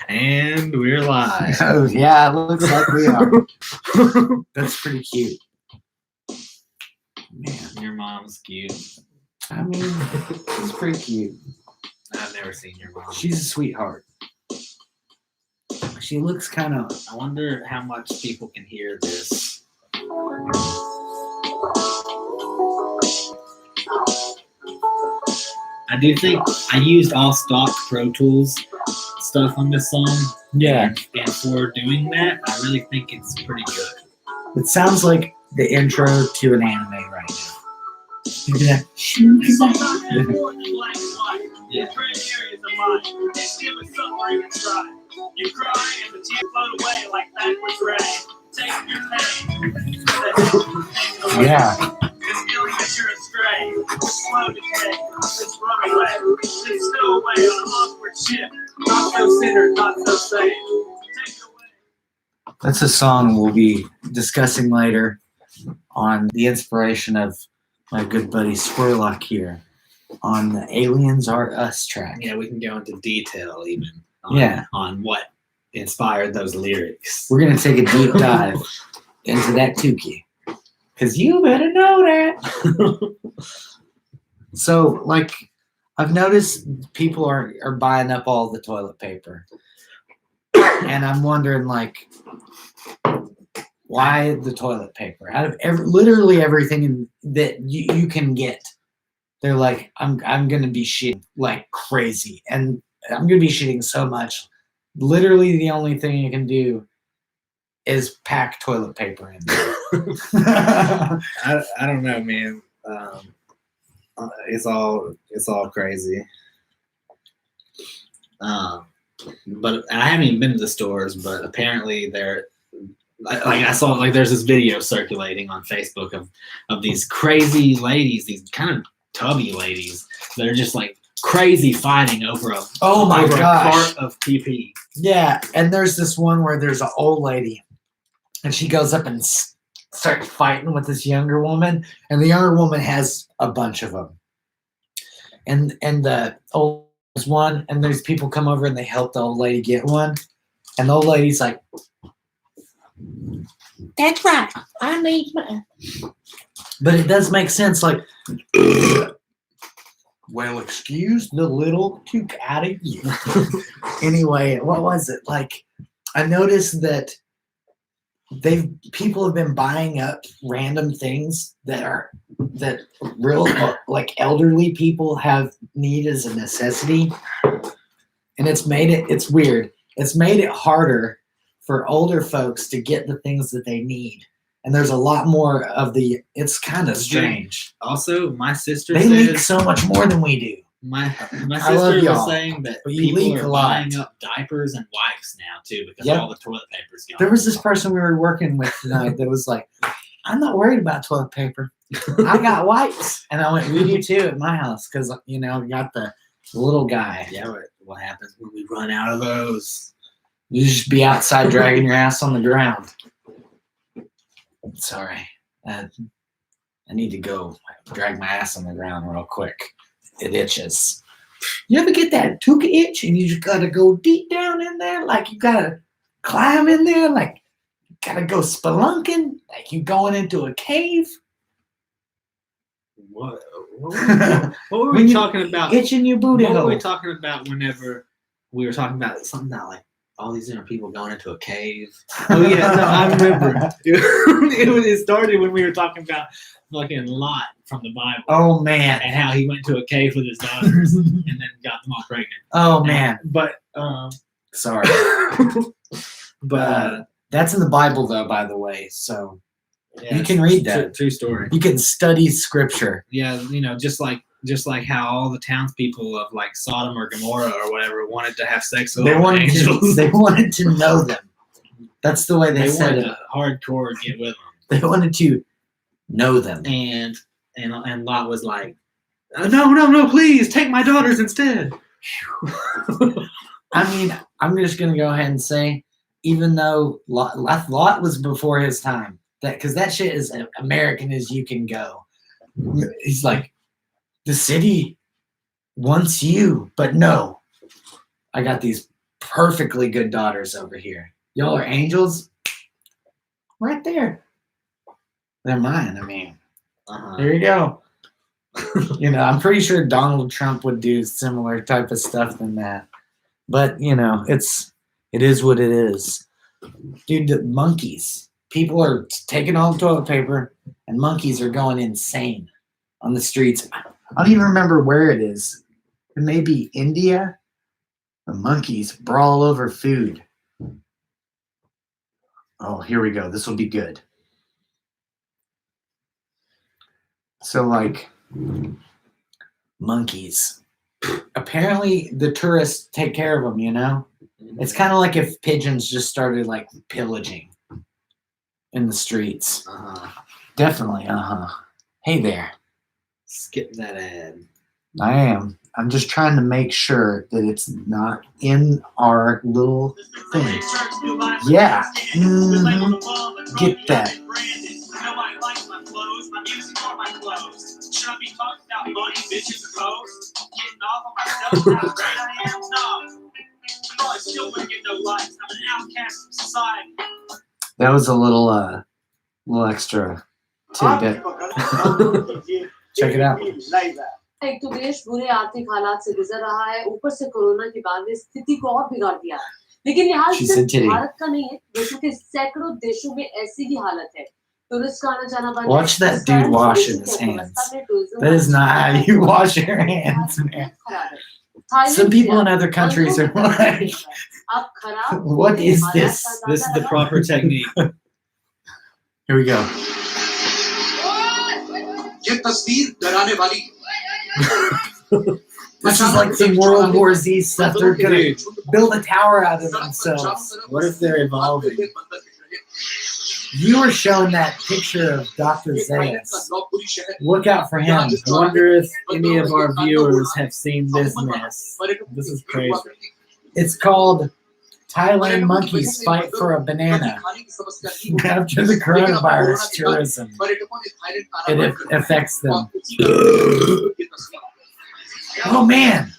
And we're live. Oh, yeah, it looks like we are. That's pretty cute. Man, your mom's cute. I mean, she's pretty cute. I've never seen your mom. She's a sweetheart. She looks kind of... I wonder how much people can hear this. I do think I used all stock Pro Tools stuff on this song. Yeah. And for doing that, I really think it's pretty good. It sounds like the intro to an anime right now. Yeah. Yeah. You cry and the tears float away like backwards rain. Take your pain. Yeah. This feeling that you're astray. This slow decay. This runaway. This stowaway on an awkward ship. Not so sinner, not so saved. Take it away. That's a song we'll be discussing later on the inspiration of my good buddy Squirlock here on the Aliens Are Us track. Yeah, we can go into detail even on what inspired those lyrics. We're going to take a deep dive into that Tukey. Because you better know that. So, like, I've noticed people are buying up all the toilet paper. And I'm wondering, like, why the toilet paper? Out of literally everything that you can get, they're like, I'm going to be shitting like crazy. And I'm going to be shitting so much. Literally the only thing you can do is pack toilet paper in there. I don't know, man. It's all crazy. But I haven't even been to the stores, but apparently I saw like there's this video circulating on Facebook of these crazy ladies, these kind of tubby ladies that are just like crazy fighting over a cart of PP. Yeah, and there's this one where there's an old lady, and she goes up and starts fighting with this younger woman, and the younger woman has a bunch of them. And the old one, and there's people come over and they help the old lady get one, and the old lady's like, "That's right, I need one." But it does make sense, like, well, excuse the little took out of you. Anyway, what was it? Like, I noticed that people have been buying up random things that real like elderly people have need as a necessity. And it's weird. It's made it harder for older folks to get the things that they need. And there's a lot more of it's kind of strange. Also, my sister They leak so much more than we do. My sister was saying that people are buying up diapers and wipes now too because all the toilet paper's gone. There was this person we were working with tonight that was like, "I'm not worried about toilet paper. I got wipes." And I went, "We do too at my house because we got the little guy." Yeah, but what happens when we run out of those? You just be outside dragging your ass on the ground. Sorry, I need to go drag my ass on the ground real quick. It itches. You ever get that tuka itch and you just gotta go deep down in there, like you gotta climb in there, like you gotta go spelunking, like you going into a cave? What were we talking about? Itching your booty hole. What were we talking about whenever we were talking about something about like all these different people going into a cave? Oh yeah, no, I remember. It started when we were talking about fucking Lot from the Bible. Oh man, and how he went to a cave with his daughters and then got them all pregnant. Oh man, but sorry, but that's in the Bible though, by the way. So you can read that. True story. You can study scripture. Yeah, just like how all the townspeople of like Sodom or Gomorrah or whatever wanted to have sex with angels. They wanted to know them. That's the way they said wanted it. To hardcore get with them. They wanted to know them. And Lot was like, no, please take my daughters instead. I mean, I'm just gonna go ahead and say, even though Lot was before his time, because that shit is American as you can go. He's like, the city wants you, but no. I got these perfectly good daughters over here. Y'all are angels. Right there. They're mine. I mean, there you go. I'm pretty sure Donald Trump would do similar type of stuff than that. But, it is what it is. Dude, the monkeys. People are taking all the toilet paper, and monkeys are going insane on the streets. I don't even remember where it is. It may be India. The monkeys brawl over food. Oh, here we go. This will be good. So, monkeys. Apparently, the tourists take care of them, It's kind of like if pigeons just started, pillaging in the streets. Definitely, Hey there. Skip that ad. I am. I'm just trying to make sure that it's not in our little thing. Yeah. Get that. Nobody likes my clothes, my music, or my clothes. Should I be talking about money, bitches, and hoes? Getting off on myself, how great I am? No. I still wouldn't get no likes. I'm an outcast from society. That was a little extra tidbit. Check it out. एक तो देश बुरे आर्थिक हालात से गुजर रहा है, ऊपर से कोरोना के बाद ने स्थिति को और बिगाड़ दिया है। लेकिन ये हाल सिर्फ भारत का नहीं है, विश्व के सैकड़ों देशों में ऐसी ही हालत है। टूरिस्ट का आना जाना बंद है। Watch that dude washing his hands. That is not how you wash your hands, man. Some people in other countries are like, what is this? This is the proper technique. Here we go. This is like some World War Z stuff. They're gonna build a tower out of themselves. What if they're evolving? You were showing that picture of Dr. Zayas. Look out for him. I wonder if any of our viewers have seen this mess. This is crazy. It's called Thailand Monkeys Fight for a Banana. After the coronavirus tourism, it affects them. Oh, man.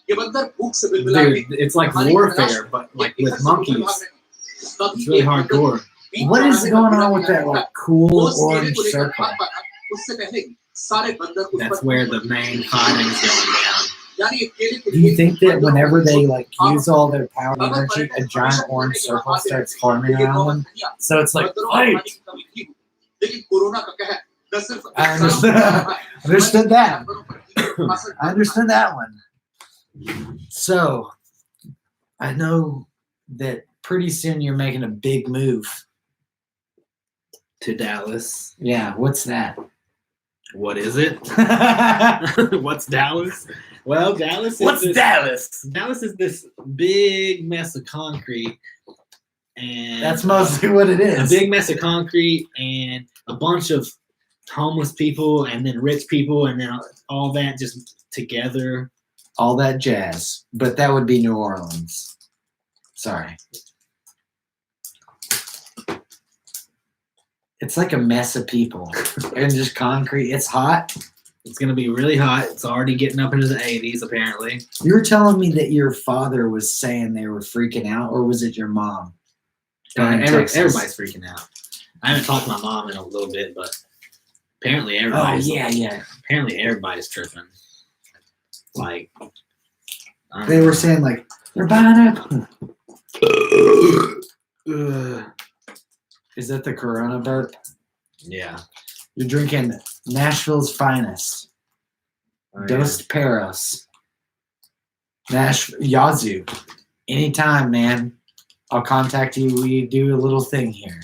Dude, it's like warfare, but with monkeys. It's really hardcore. What is going on with that cool orange circle? That's where the main fighting is going down. Do you think that whenever they use all their power and energy, a giant orange circle starts forming around them? So it's like, fight! I understood that. I understood that one. So, I know that pretty soon you're making a big move. To Dallas. Yeah, what's that? What is it? What's Dallas? Well, Dallas is Dallas is this big mess of concrete. And that's mostly what it is. A big mess of concrete and a bunch of homeless people and then rich people and then all that just together. All that jazz. But that would be New Orleans. Sorry. It's like a mess of people and just concrete. It's hot. It's going to be really hot. It's already getting up into the 80s, apparently. You were telling me that your father was saying they were freaking out, or was it your mom? Everybody's freaking out. I haven't talked to my mom in a little bit, but apparently everybody's. Oh, yeah. Apparently everybody's tripping. Like. They were saying, they're buying up. Is that the Corona burp? Yeah. You're drinking Nashville's finest. Dos Perros. Yazoo. Anytime, man. I'll contact you. We do a little thing here.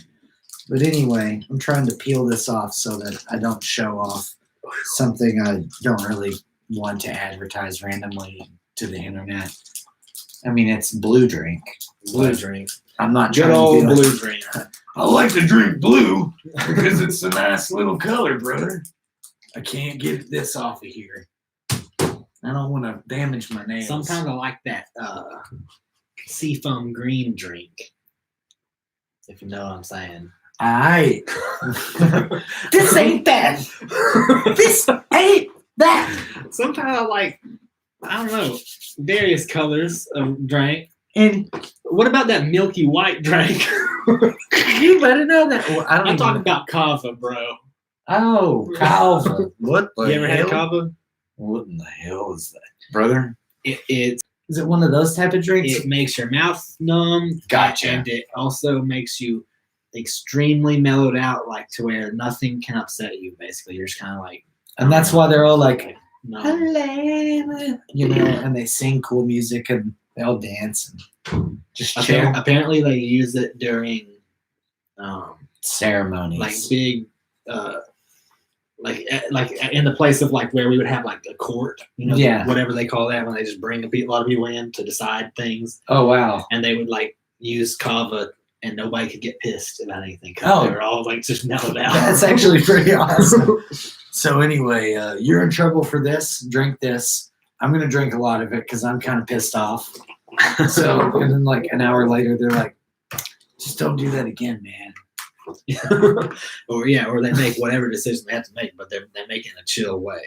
But anyway, I'm trying to peel this off so that I don't show off something I don't really want to advertise randomly to the internet. I mean, it's blue drink. Blue drink. I'm not good trying old to be blue drink. I like to drink blue because it's a nice little color, brother. I can't get this off of here. I don't want to damage my nails. Sometimes I like that seafoam green drink. If you know what I'm saying. Aight. This ain't that. This ain't that. some kind of like, I don't know, various colors of drink. And What about that milky white drink? you better know that. Well, I don't I'm even talking know. about kava, bro. Oh, Calva. What the You ever had hell? kava? What in the hell is that, brother? It Is it one of those type of drinks? it makes your mouth numb. Gotcha. And it also makes you extremely mellowed out, like to where nothing can upset you. Basically, you're just kind of like, And that's why they're all like, numb. hello, you know, and they sing cool music and they all dance and just chill. Apparently, they use it during Ceremonies. like big, like in the place of like where we would have like a court, you know, Yeah. whatever they call that when they just bring a lot of people in to decide things, Oh, wow. and they would like use kava, and nobody could get pissed about anything because Oh. they were all like just mellowed out. That's actually pretty awesome. So anyway, you're in trouble for this. Drink this. I'm going to drink a lot of it because I'm kind of pissed off. So, and then like an hour later, they're like, just don't do that again, man. or they make whatever decision they have to make, but they're making a chill way.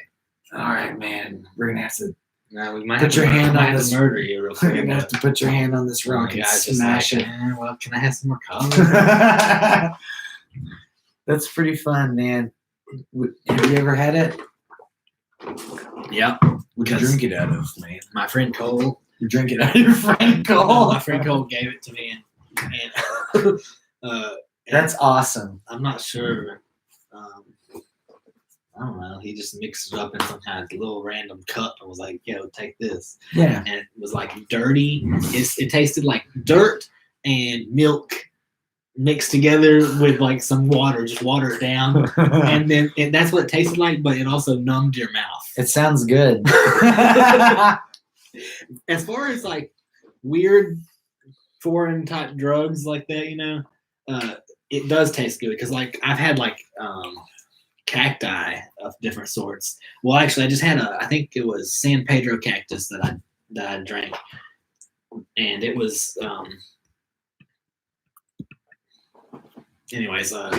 All right, man. We're going to have to Now we might Put have your to, hand might on have this- to murder you real We're quick. going to have to put your hand on this rock and Guys just smash like, it. well, can I have some more kava? That's pretty fun, man. Have you ever had it? Yep. What'd you drink it out of, man? My friend Cole. You drink it out of your friend Cole? My friend Cole gave it to me, and That's awesome. I'm not sure. I don't know. He just mixed it up in some kind of little random cup and was like, "Yo, take this." Yeah. And it was like dirty. It tasted like dirt and milk mixed together with like some water. Just water it down, and that's what it tasted like. But it also numbed your mouth. It sounds good. As far as like weird foreign type drugs like that, you know, it does taste good because like I've had like cacti of different sorts. Well, actually, I just had I think it was San Pedro cactus that I drank, and it was anyways, I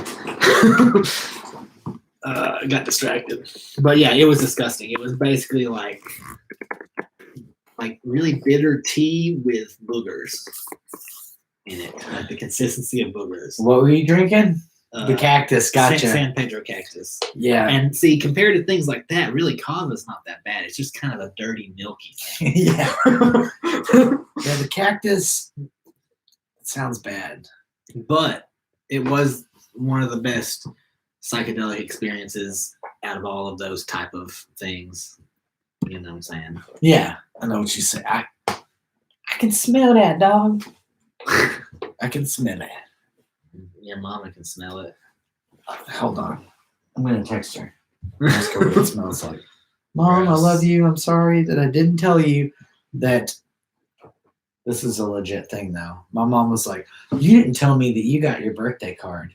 got distracted. But yeah, it was disgusting. It was basically like really bitter tea with boogers in it, like the consistency of boogers. What were you drinking? The cactus. Gotcha. San Pedro cactus. Yeah. And see, compared to things like that, really kava's not that bad. It's just kind of a dirty, milky thing. Yeah. Yeah, the cactus sounds bad. But it was one of the best psychedelic experiences out of all of those type of things. You know what I'm saying? Yeah, I know what you say. I can smell that, dog. I can smell it. Your mama can smell it. Hold on. I'm going to text her. Ask her what it smells like. Mom, Gross. I love you. I'm sorry that I didn't tell you that. This is a legit thing, though. My mom was like, you didn't tell me that you got your birthday card.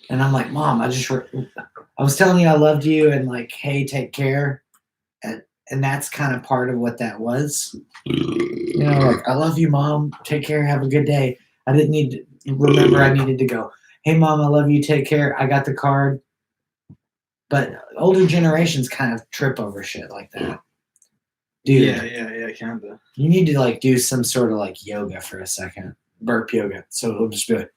And I'm like, Mom, I was telling you I loved you and like, hey, take care. And that's kind of part of what that was. You know, like, I love you, Mom. Take care. Have a good day. I didn't need to remember I needed to go, hey, Mom, I love you. Take care. I got the card. But older generations kind of trip over shit like that. Dude, yeah, kind of. you need to like do some sort of like yoga for a second. Burp yoga. So it'll just be like,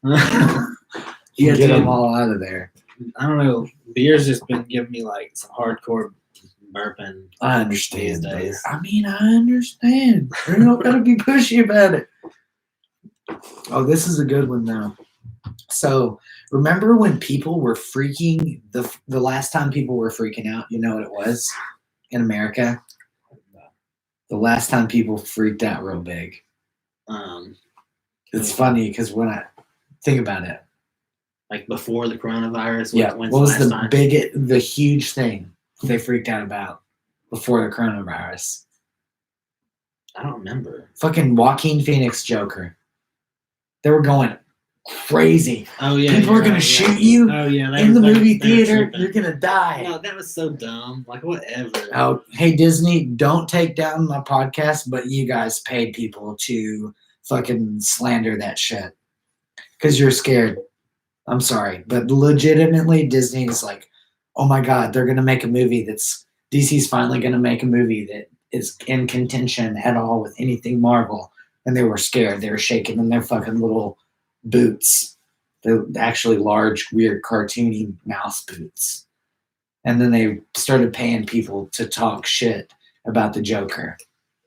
Yeah, get them dude. all out of there. I don't know. Beer's just been giving me like some hardcore burping. I understand. These days. I mean, I understand. You don't gotta be pushy about it. Oh, this is a good one though. So remember when people were freaking the last time people were freaking out, you know what it was in America? The last time people freaked out real big. It's funny because when I think about it. Like before the coronavirus. Yeah. When's What was last the time? the huge thing they freaked out about before the coronavirus? I don't remember. Fucking Joaquin Phoenix Joker. They were going crazy. Oh yeah. People are you're gonna right, shoot you Oh yeah. in the movie theater. You're gonna die. No, that was so dumb. Like whatever. Oh, hey Disney, don't take down my podcast, but you guys paid people to fucking slander that shit because you're scared. I'm sorry, but legitimately, Disney is like, oh my god, they're gonna make a movie that's DC's finally going to make a movie that is in contention at all with anything Marvel. And they were scared. They were shaking in their fucking little boots. They're actually large, weird, cartoony mouse boots. And then they started paying people to talk shit about the Joker.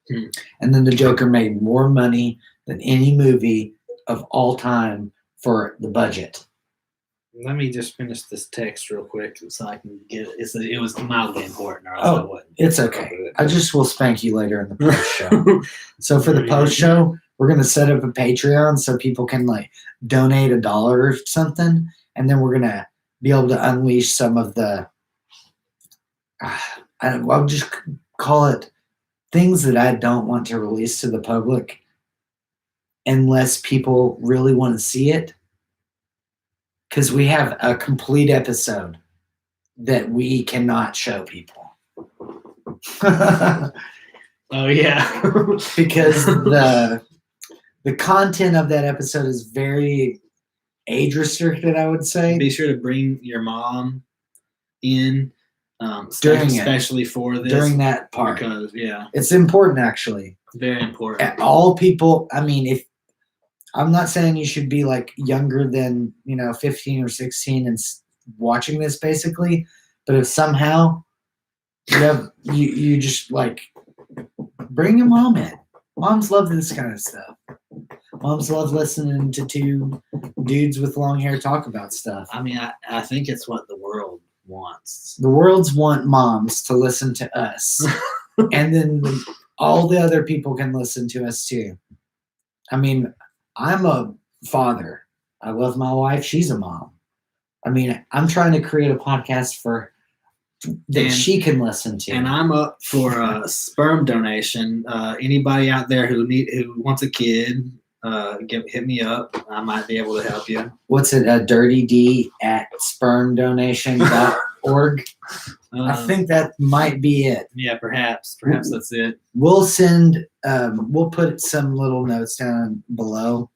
And then the Joker made more money than any movie of all time for the budget. Let me just finish this text real quick so I can get it. It was mildly important, or else I wouldn't. It's okay. I just will spank you later in the post show. So for the post show, we're gonna set up a Patreon so people can like donate $1 or something, and then we're gonna be able to unleash some of the. I'll just call it things that I don't want to release to the public unless people really want to see it. Because we have a complete episode that we cannot show people. Oh, yeah. Because the content of that episode is very age restricted, I would say. Be sure to bring your mom in, especially for this. During that part. Because, yeah. It's important, actually. Very important. All people, I mean, if I'm not saying you should be like younger than 15 or 16 and watching this basically, but if somehow you just like bring your mom in. Moms love this kind of stuff. Moms love listening to two dudes with long hair talk about stuff. I mean, I think it's what the world wants. The worlds want moms to listen to us, and then all the other people can listen to us too. I mean, I'm a father. I love my wife. She's a mom. I mean, I'm trying to create a podcast that she can listen to. And I'm up for a sperm donation. Anybody out there who wants a kid, hit me up. I might be able to help you. What's it? dirtyd@spermdonation.org. I think that might be it. Yeah, perhaps that's it. We'll put some little notes down below.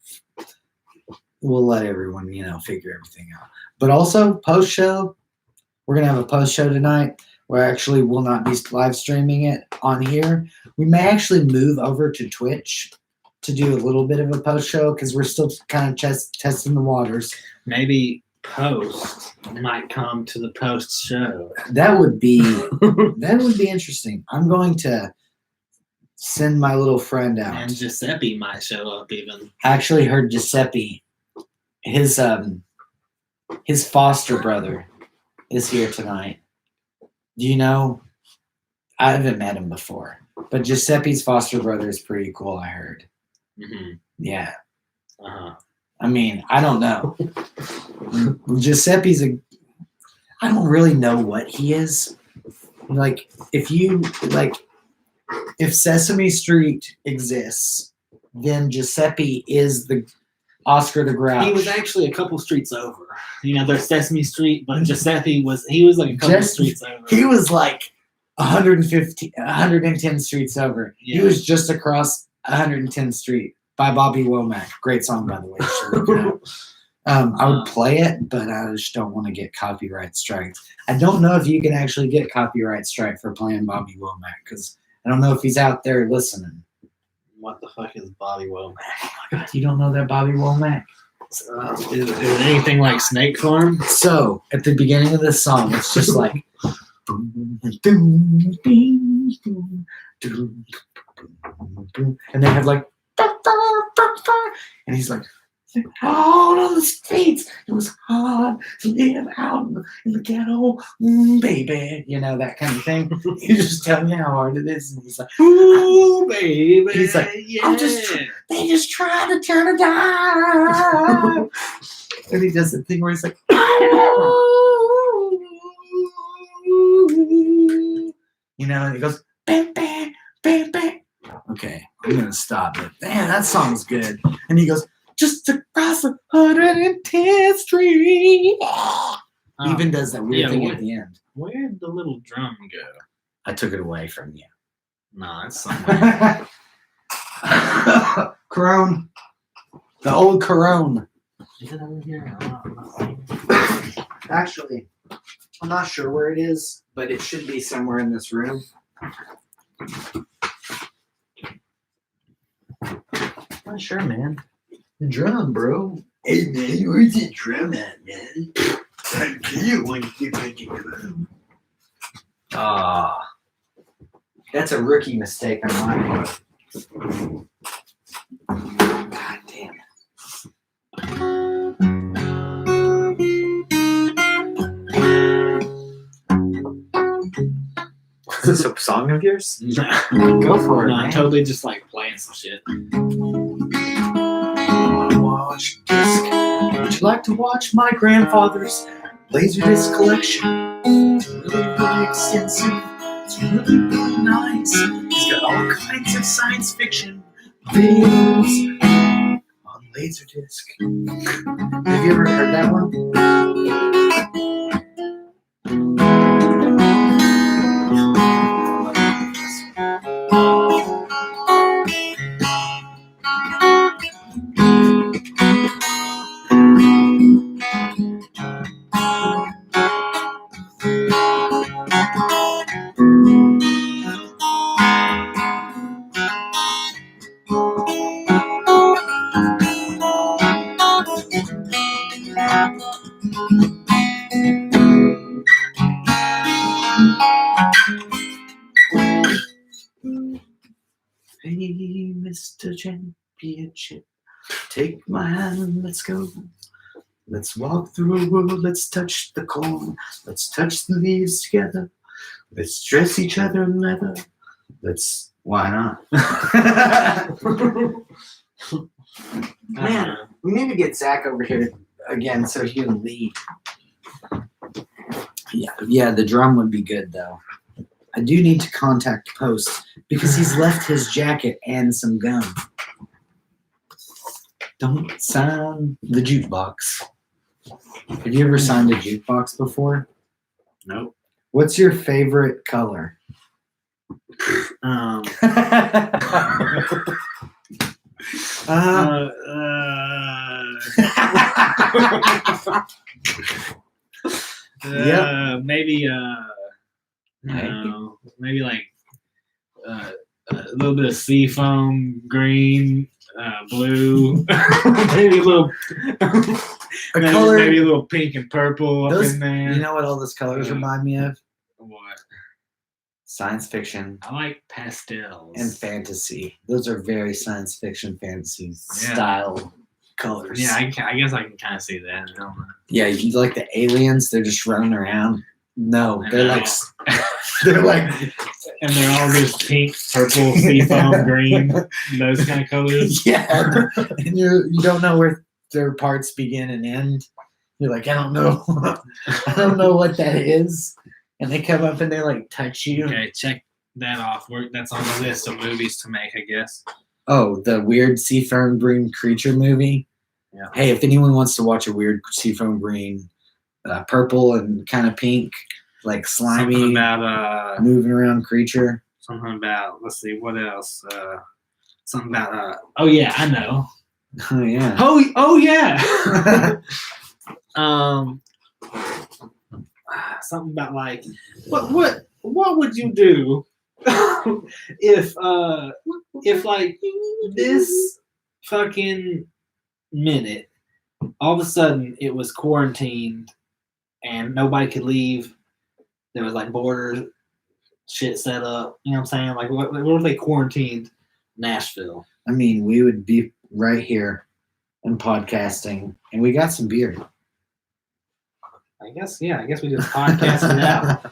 We'll let everyone, figure everything out. But also, post show, we're going to have a post show tonight where actually we'll not be live streaming it on here. We may actually move over to Twitch to do a little bit of a post show because we're still kind of testing the waters. Maybe post might come to the post show. That would be interesting. I'm going to send my little friend out. And Giuseppe might show up even. I actually heard Giuseppe, his foster brother is here tonight. Do you know? I haven't met him before, but Giuseppe's foster brother is pretty cool, I heard. Mm-hmm. Yeah. Uh-huh. I mean, I don't know. Giuseppe's I don't really know what he is. Like, if Sesame Street exists, then Giuseppe is the Oscar the Grouch. He was actually a couple streets over. There's Sesame Street, but Giuseppe was like a couple streets over. He was like 110 streets over. Yeah. He was just across 110th Street by Bobby Womack. Great song, by the way. I would play it, but I just don't want to get copyright strikes. I don't know if you can actually get copyright strike for playing Bobby Womack because I don't know if he's out there listening. What the fuck is Bobby Womack? Oh my God, you don't know that Bobby Womack? Is it anything like Snake Farm? So at the beginning of this song, it's just like. And they have like, and he's like, out on the streets, it was hard to live out in the ghetto, baby. That kind of thing. You just tell me how hard it is, and he's like, ooh, baby. He's like, yeah. They just try to turn a dime. And he does the thing where he's like, and he goes, bang, bang, bang, bang. Okay, I'm gonna stop it. Man, that song's good. And he goes, just across 110th Street. He even does that weird thing at the end. Where'd the little drum go? I took it away from you. No, it's somewhere. Corone. The old Corone. Is it over here? Actually, I'm not sure where it is, but it should be somewhere in this room. Not sure, man. The drum, bro. Hey, man, where's the drum at, man? I kill you when you get back in the room. Ah. That's a rookie mistake on my part. God damn it. Is this a song of yours? Go for it, No, I'm man. totally just like playing some shit. Watch disc. Would you like to watch my grandfather's Laserdisc collection? It's really, really extensive. It's really, really nice. He's got all kinds of science fiction videos on Laserdisc. Have you ever heard that one? Hey, Mr. Championship, take my hand, let's go. Let's walk through a world, let's touch the corn, let's touch the leaves together. Let's dress each other in leather. Why not? Man, we need to get Zach over here again so he can lead. Yeah, the drum would be good though. I do need to contact Post because he's left his jacket and some gum. Don't sign the jukebox. Have you ever signed a jukebox before? Nope. What's your favorite color? Maybe maybe like a little bit of seafoam green, blue, maybe a little color. maybe a little pink and purple up Those, in there. you know what all those colors remind me of? What? Science fiction I like pastels and fantasy. Those are very science fiction, fantasy style colors. Yeah, I guess I can kind of see that. I don't know. Yeah, you like the aliens? They're just running around. No, I they're know. like they're like, and they're all just pink, purple, seafoam, green, those kind of colors. yeah, and you don't know where their parts begin and end. You're like, I don't know, I don't know what that is. And they come up and they like touch you. Okay, check that off. That's on the list of movies to make, I guess. Oh, the weird seafoam green creature movie. Yeah. Hey, if anyone wants to watch a weird seafoam green, purple and kind of pink, like slimy, Something about moving around creature. something about. Let's see, what else? Something about. Oh yeah, I know. Oh yeah. Oh yeah. Something about like what would you do if like this fucking minute all of a sudden it was quarantined and nobody could leave. There was like border shit set up. You know what I'm saying? Like what if they quarantined Nashville? I mean, we would be right here and podcasting, and we got some beer. I guess we just podcast it out.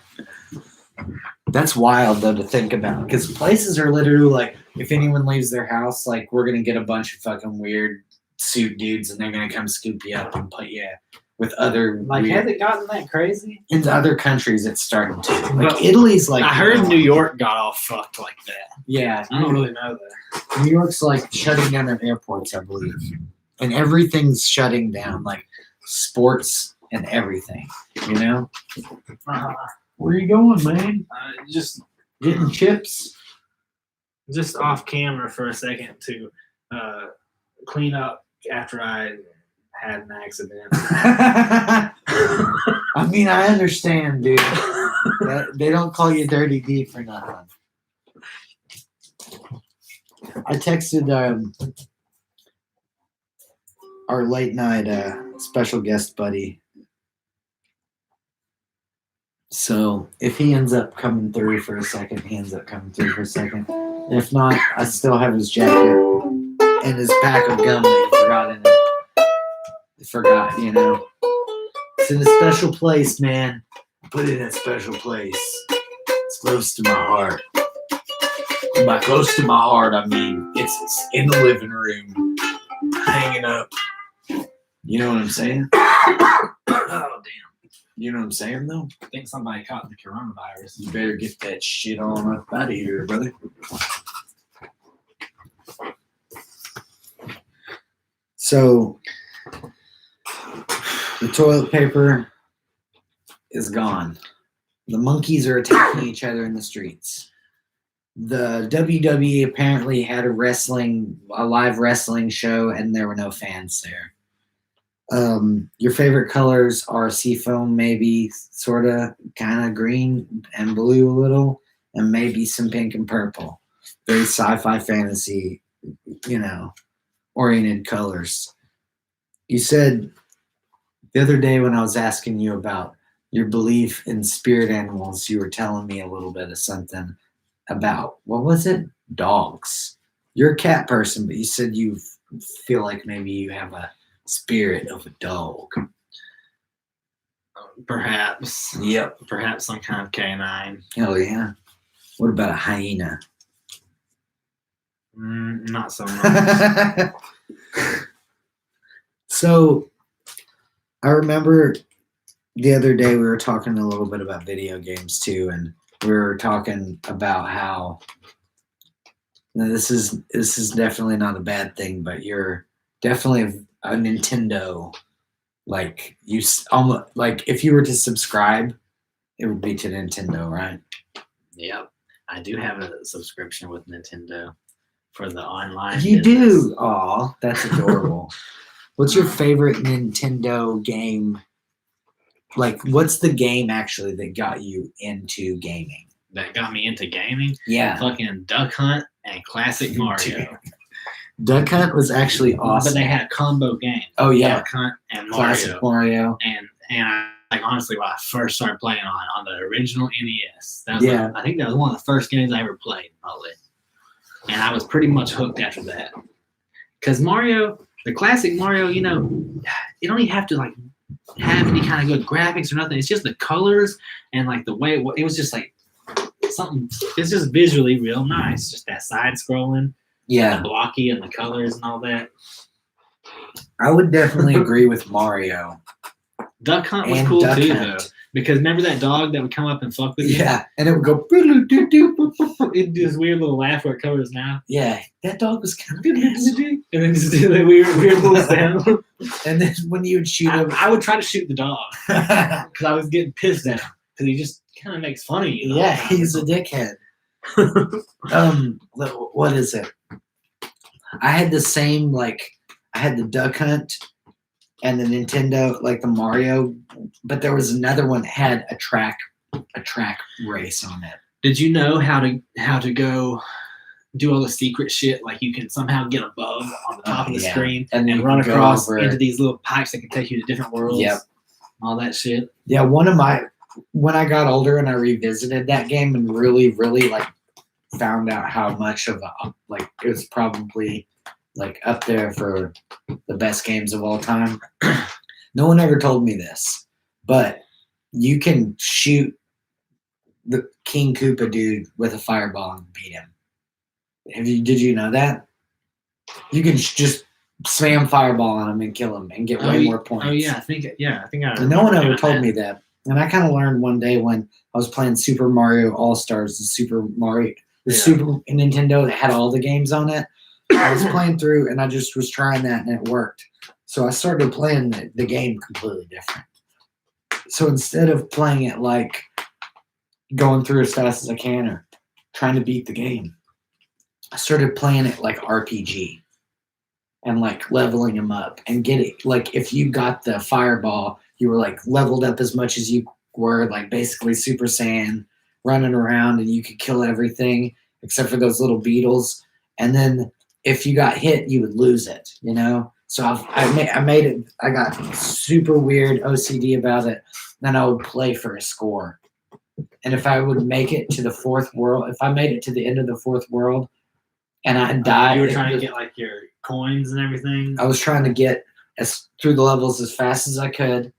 That's wild though to think about, because places are literally like, if anyone leaves their house, like we're gonna get a bunch of fucking weird suit dudes, and they're gonna come scoop you up and put you with other Like, weird, has it gotten that crazy? in other countries it's starting to. Like But Italy's like, I heard New York got all fucked like that. Yeah, I don't really know that. New York's like shutting down their airports, I believe, and everything's shutting down, like sports and everything. You know, where you going, man? Just Getting chips? off camera for a second to clean up after I had an accident. I mean, I understand, dude. They don't call you Dirty D for nothing. I texted our late night special guest buddy. So if he ends up coming through for a second, he ends up coming through for a second. If not, I still have his jacket and his pack of gum that he forgot in it. Forgot, you know. It's in a special place, man. Put it in a special place. It's close to my heart. By close to my heart, I mean it's in the living room, hanging up. You know what I'm saying? Oh, damn. You know what I'm saying, though? I think somebody caught the coronavirus. You better get that shit on up out of here, brother. So, the toilet paper is gone. The monkeys are attacking each other in the streets. The WWE apparently had a live wrestling show, and there were no fans there. Your favorite colors are seafoam, maybe sort of kind of green and blue a little, and maybe some pink and purple. Very sci-fi fantasy, oriented colors. You said the other day when I was asking you about your belief in spirit animals, you were telling me a little bit of something about, what was it? Dogs. You're a cat person, but you said you feel like maybe you have a spirit of a dog. Perhaps. Yep. Perhaps some kind of canine. Hell yeah. What about a hyena? Not so much. So, I remember the other day we were talking a little bit about video games too, and we were talking about how this is definitely not a bad thing, but you're definitely a Nintendo. Like you almost like if you were to subscribe, it would be to Nintendo, right? Yep. I do have a subscription with Nintendo for the online. You business. do. Aw, that's adorable. What's your favorite Nintendo game? Like, what's the game actually that got you into gaming? That got me into gaming? Yeah. Fucking Duck Hunt and Classic Mario. Duck Hunt was actually awesome. But they had a combo game. Oh, yeah. Duck Hunt and Mario. Classic Mario. And I, like, honestly, when I first started playing on the original NES, that was Yeah. I think that was one of the first games I ever played, probably. And I was pretty much hooked after that. Because Mario, the classic Mario, you don't even have to like have any kind of good graphics or nothing. It's just the colors and like the way it was just like something. It's just visually real nice. Just that side scrolling, Yeah. the blocky and the colors and all that. I would definitely agree with Mario. Duck Hunt was And cool Duck too, Hunt. though. Because remember that dog that would come up and fuck with you? Yeah, and it would go. Doo-doo-doo-doo. It'd do this weird little laugh where it covers his mouth. Yeah, that dog was kind of And nasty. then just do that weird little sound. And then when you would shoot him, I would try to shoot the dog because I was getting pissed at him because he just kind of makes fun of you. yeah, he's a dickhead. What is it? I had the same I had the Duck Hunt and the Nintendo, like the Mario, but there was another one that had a track race on it. Did you know how to go do all the secret shit? Like you can somehow get above on the top of the screen and then run you can go across over into these little pipes that can take you to different worlds. Yep. All that shit. Yeah, when I got older and I revisited that game and really, really found out how much of it was probably up there for the best games of all time. No one ever told me this, but you can shoot the King Koopa dude with a fireball and beat him. Did you know that? You can just spam fireball on him and kill him and get way more points. Oh yeah, I think I. And no one ever told me that. And I kind of learned one day when I was playing Super Mario All-Stars, the Super Nintendo that had all the games on it. I was playing through and I just was trying that and it worked. So I started playing the game completely different. So instead of playing it like going through as fast as I can or trying to beat the game, I started playing it like RPG. and like leveling them up and getting like if you got the fireball, you were like leveled up as much as you were like basically Super Saiyan running around and you could kill everything except for those little beetles. And then if you got hit, you would lose it, you know? So I made it, I got super weird OCD about it. Then I would play for a score. And if I would make it to the fourth world, if I made it to the end of the fourth world and I died. You were trying to get like your coins and everything? I was trying to get through the levels as fast as I could,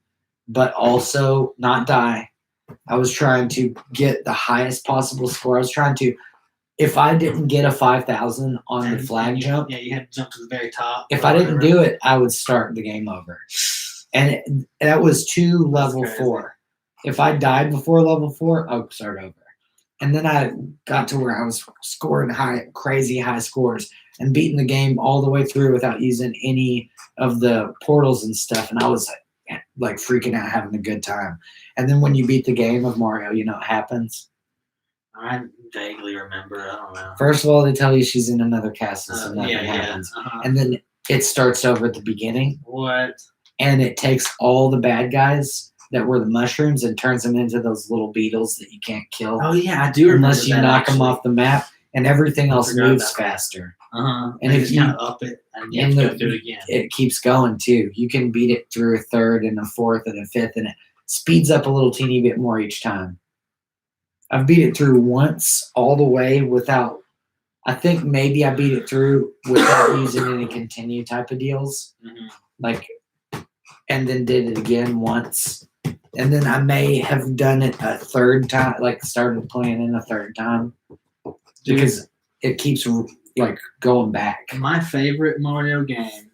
but also not die. I was trying to get the highest possible score. I was trying to, if I didn't get a 5,000 on the flag jump, yeah, you had to jump to the very top. if I didn't do it, I would start the game over. And that was to level 4. If I died before level 4, I would start over. And then I got to where I was scoring crazy high scores and beating the game all the way through without using any of the portals and stuff. And I was like freaking out, having a good time. And then when you beat the game of Mario, you know what happens? I vaguely remember. I don't know. First of all, they tell you she's in another castle, so nothing happens. Uh-huh. And then it starts over at the beginning. What? And it takes all the bad guys that were the mushrooms and turns them into those little beetles that you can't kill. Oh yeah, I do remember. Unless you knock them off the map, and everything else moves faster. Uh-huh. And if you kind of up it and you have to go through it again, it keeps going too. You can beat it through a third and a fourth and a fifth, and it speeds up a little teeny bit more each time. I've beat it through once all the way without. I think maybe I beat it through without using any continue type of deals, like, and then did it again once. And then I may have done it a third time, like started playing in a third time, because it keeps like going back. My favorite Mario game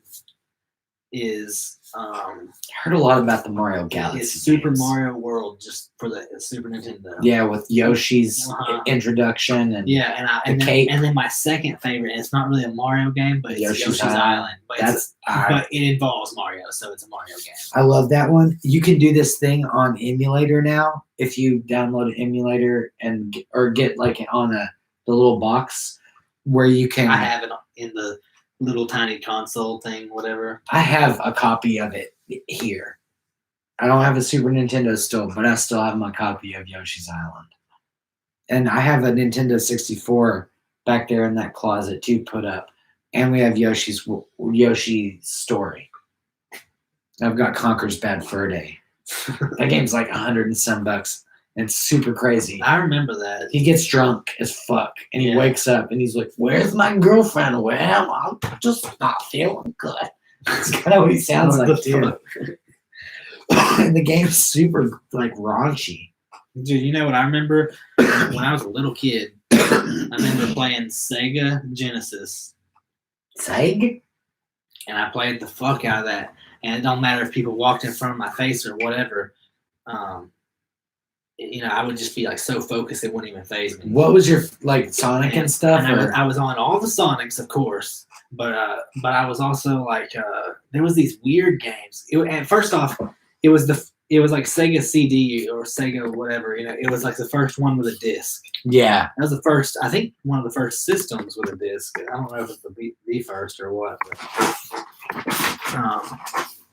is I heard a lot about the Mario Galaxy. It's Super Mario World, just for the Super Nintendo. Yeah, with Yoshi's introduction and and then my second favorite, and it's not really a Mario game, but it's Yoshi's Island. But but it involves Mario, so it's a Mario game. I love that one. You can do this thing on emulator now if you download an emulator or get like on the little box where you can. I have it in the little tiny console thing, whatever. I have a copy of it here. I don't have a Super Nintendo still, but I still have my copy of Yoshi's Island. And I have a Nintendo 64 back there in that closet too, put up. And we have Yoshi's Story. I've got Conker's Bad Fur Day. That game's like $100 and some bucks. And it's super crazy. I remember that. He gets drunk as fuck, and he wakes up, and he's like, "Where's my girlfriend? Well, I'm just not feeling good." That's kind of what he sounds like, too. And the game's super, like, raunchy. Dude, you know what I remember? When I was a little kid, I remember playing Sega Genesis. Sega? And I played the fuck out of that. And it don't matter if people walked in front of my face or whatever. I would just be like so focused it wouldn't even faze me. What was your like Sonic and stuff? And I was on all the Sonics, of course, but I was also like there was these weird games. And first off, it was like Sega CD or Sega whatever. It was like the first one with a disc. Yeah, that was the first. I think one of the first systems with a disc. I don't know if it's the first or what.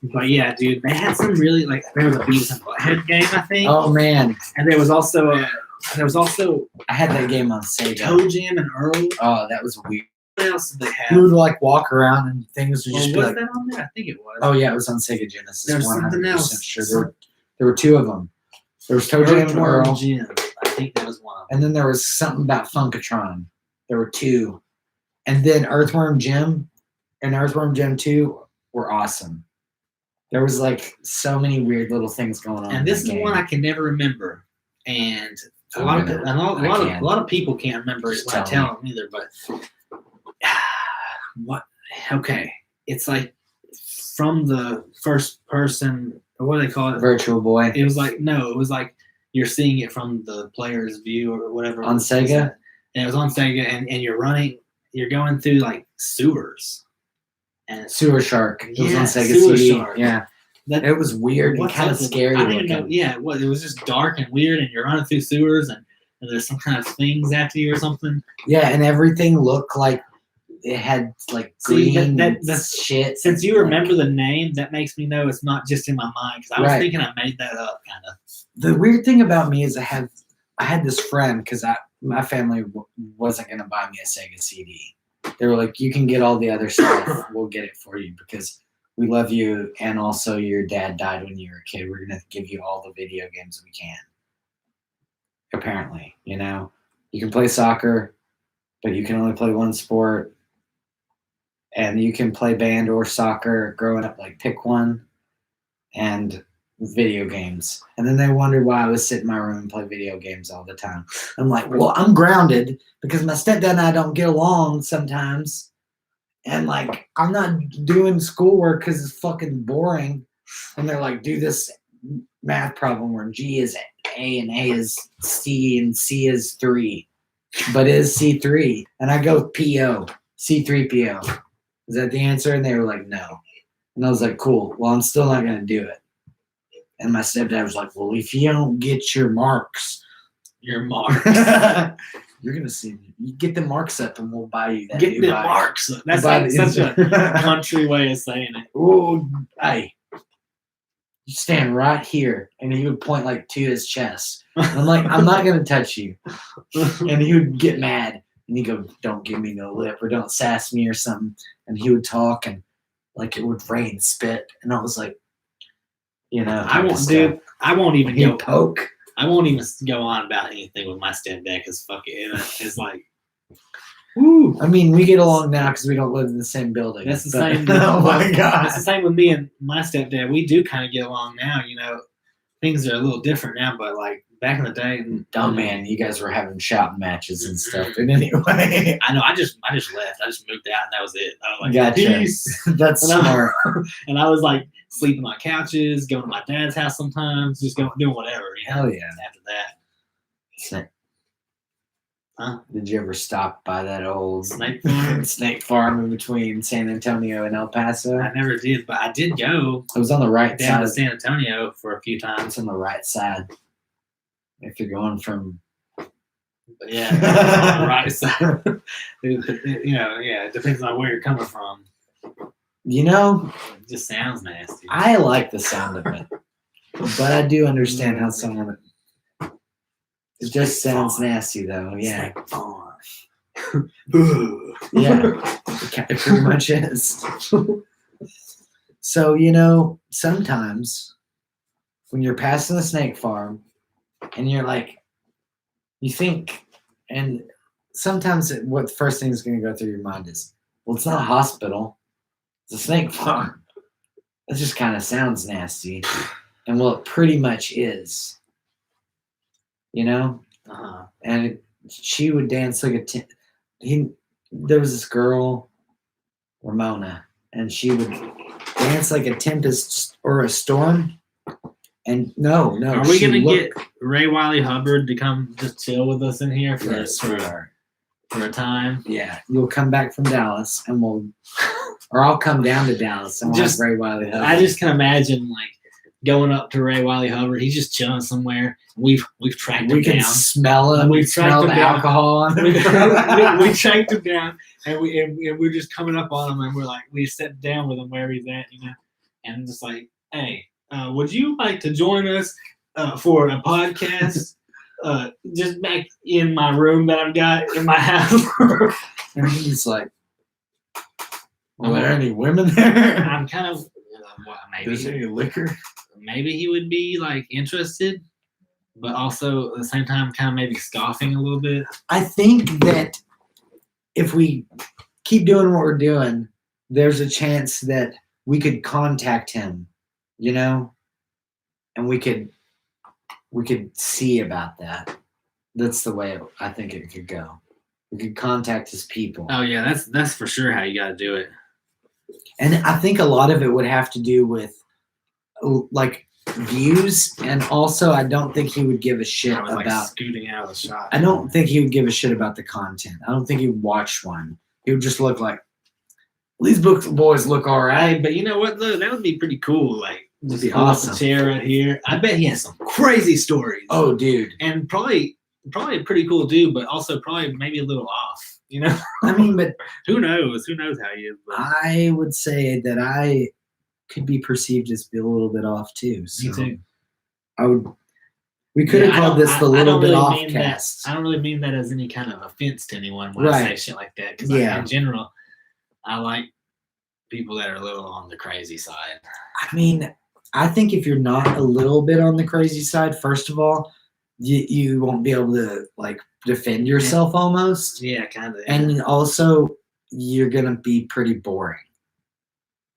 But yeah, dude, they had some really there was a Beavis and Butthead game, I think. Oh man, and there was also I had that game on Sega. Toe Jam and Earl. Oh, that was weird. What else did they have? You would like walk around and things would just be like. Was that on there? I think it was. Oh yeah, it was on Sega Genesis. There's something else. Sure. There were two of them. There was Toe Jam and Earl. I think that was one of them. And then there was something about Funkatron. There were two. And then Earthworm Jim and Earthworm Jim 2 were awesome. There was like so many weird little things going on. And this is one I can never remember. And a lot of people can't remember it when I tell them either. But what? Okay, it's like from the first person. What do they call it? Virtual Boy. It was like it was like you're seeing it from the player's view or whatever. On Sega. And it was on Sega, and you're going through like sewers. And Sewer Shark. It was on Sega Sewer CD. Shark. Yeah. It was weird and kind of scary. I didn't know. Yeah, it was just dark and weird, and you're running through sewers, and there's some kind of things after you or something. Yeah, and everything looked like it had like See, green that's shit. Since you like, remember the name, that makes me know it's not just in my mind because I was Right. thinking I made that up, kind of. the weird thing about me is I had this friend because my family wasn't gonna buy me a Sega CD. They were like, "You can get all the other stuff. We'll get it for you because we love you, and also your dad died when you were a kid. We're gonna give you all the video games we can." Apparently, you can play soccer, but you can only play one sport, and you can play band or soccer. Growing up, like pick one, and video games. And then they wondered why I would sit in my room and play video games all the time. I'm like, well, I'm grounded because my stepdad and I don't get along sometimes. And like, I'm not doing schoolwork because it's fucking boring. And they're like, do this math problem where G is A and A is C and C is 3. But is C3? And I go PO, C3PO. Is that the answer? And they were like, no. And I was like, cool. Well, I'm still not going to do it. And my stepdad was like, well, if you don't get your marks, Your marks. you're going to see. You get the marks up and we'll buy you that. Get new the bike." marks. That's Buy like the- such a country way of saying it. Oh, hey, you stand right here. And he would point like to his chest. And I'm like, I'm not going to touch you. And he would get mad. And he'd go, don't give me no lip or don't sass me or something. And he would talk and like it would rain spit. And I was like, I won't even He'd go. poke. I won't even go on about anything with my stepdad because fuck it, it's like, Woo. I mean, we get along now because we don't live in the same building. that's the but- same. Oh my god. It's the same with me and my stepdad. We do kind of get along now. Things are a little different now, but like back in the day, Dumb man, you guys were having shouting matches and stuff. And anyway, I know. I just left. I just moved out, and that was it. I was like, gotcha. peace. That's And I- smart. And I was like sleeping on couches, going to my dad's house sometimes, just doing whatever. Hell yeah. After that, Snake. Huh? Did you ever stop by that old Snake farm? snake farm in between San Antonio and El Paso? I never did, but I did go It was on the right down to side. San Antonio for a few times. It's on the right side. If you're going from But yeah, on the right side. It depends on where you're coming from. It just sounds nasty. I like the sound of it, but I do understand how someone. It just sounds nasty, though. Yeah, Snake farm. yeah, it pretty much is. So sometimes when you're passing the snake farm, and you're like, you think, and sometimes what the first thing is going to go through your mind is, well, it's not a hospital. It's a snake farm. It just kind of sounds nasty. And well, it pretty much is. Uh-huh. And she would dance like there was this girl, Ramona, and she would dance like a tempest or a storm. And no. Are we going to get Ray Wiley Hubbard to come just chill with us in here for a time? Yeah, you'll come back from Dallas, and or I'll come down to Dallas and we'll have Ray Wiley Hubbard. I just can imagine like going up to Ray Wiley Hubbard. He's just chilling somewhere. We've tracked him We can down. smell him. We've We smell tracked the him down. alcohol on him. we tracked him down, and we're just coming up on him, and we're like, we sat down with him where he's at, and just like, hey, would you like to join us for a podcast? Just back in my room that I've got in my house. And he's like, "Are there any women there? I'm kind of Is there any liquor?" maybe he would be like interested, but also at the same time kind of maybe scoffing a little bit. I think that if we keep doing what we're doing, there's a chance that we could contact him, and we could see about that. That's the way I think it could go. We could contact his people. Oh yeah, that's for sure how you got to do it. And I think a lot of it would have to do with like views, and also I don't think he would give a shit I was like about. scooting out of the shot. I don't think he would give a shit about the content. I don't think he would watch one. He would just look like these boys look all right. Hey, but you know what though? That would be pretty cool. Like It'd just be pull up awesome. the chair right here. I bet he has some crazy stories. Oh, dude. and probably probably a pretty cool dude, but also probably maybe a little off. You know, I mean, but who knows? Who knows how he is? But I would say that I could be perceived as a little bit off too. So me too. I would. We could have I called don't- this the I little don't bit really off mean that- cast. I don't really mean that as any kind of offense to anyone when I say Right. shit like that. Because Yeah. in general, I like people that are a little on the crazy side. I mean, I think if you're not a little bit on the crazy side, first of all, you won't be able to like defend yourself almost, Yeah, kind of. and also you're gonna be pretty boring.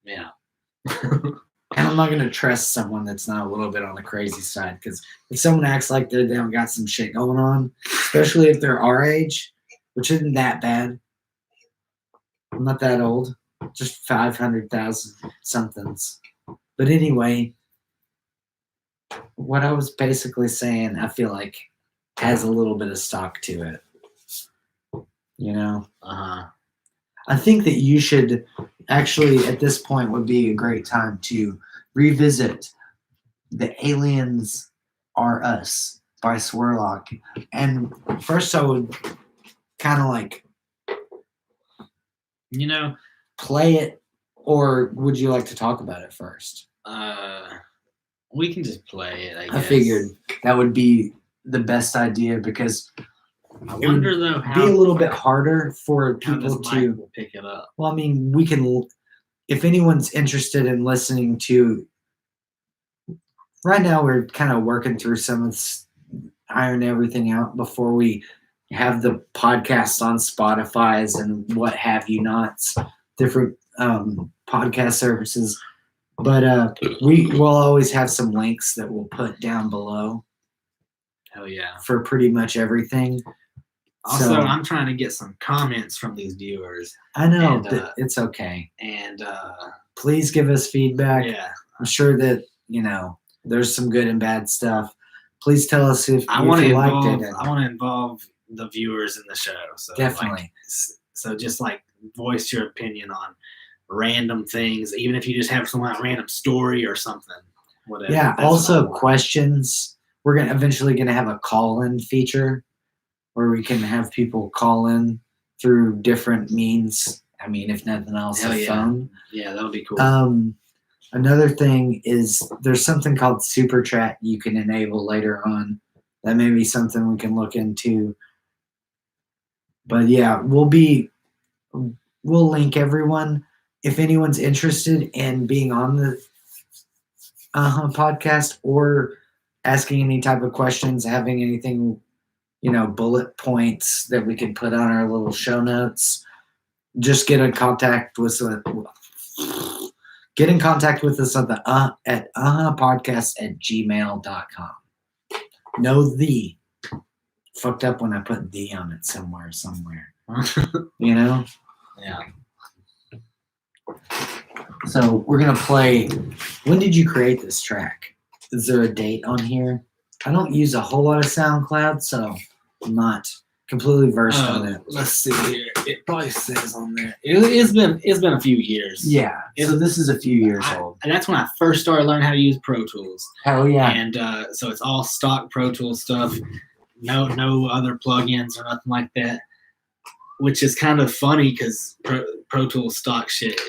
Yeah. And I'm not gonna trust someone that's not a little bit on the crazy side, because if someone acts like they don't got some shit going on, especially if they're our age, which isn't that bad. I'm not that old, just 500,000 somethings. But anyway, what I was basically saying, I feel like has a little bit of stock to it. You know, Uh-huh. I think that you should actually, at this point, would be a great time to revisit The Aliens Are Us by Swerlock. And first, I would kind of like You know, play it, or would you like to talk about it first? we can just play it, I guess. I figured that would be the best idea, because I wonder, though, it'd be a little bit harder for how this people mic to. will pick it up. Well, I mean, we can. If anyone's interested in listening to, right now we're kind of working through some of this, iron everything out before we have the podcast on Spotify's and what have you nots, different podcast services. But we will always have some links that we'll put down below Hell yeah. for pretty much everything. Also, So- I'm trying to get some comments from these viewers. I know And, that it's okay. And, Please give us feedback. yeah. I'm sure that, there's some good and bad stuff. Please tell us if I you want to liked involve. it. I want to involve the viewers in the show. So Definitely. So just like voice your opinion on random things, even if you just have some random story or something. Whatever. Yeah. That's what I Also, want. questions. We're eventually gonna have a call-in feature where we can have people call in through different means. I mean, if nothing else, Hell a yeah. phone. Yeah, that would be cool. Another thing is there's something called Super Chat you can enable later on. That may be something we can look into. But yeah, we'll link everyone. If anyone's interested in being on the podcast or asking any type of questions, having anything, bullet points that we can put on our little show notes, just get in contact with us at podcast@gmail.com. No, the fucked up when I put the on it somewhere. Yeah. So we're gonna play. When did you create this track? Is there a date on here? I don't use a whole lot of SoundCloud, so I'm not completely versed on it. Let's see here. It probably says on there. It's been a few years. Yeah. So this is a few years old. And that's when I first started learning how to use Pro Tools. Hell yeah. And so it's all stock Pro Tools stuff. No other plugins or nothing like that. Which is kind of funny because Pro Tools stock shit.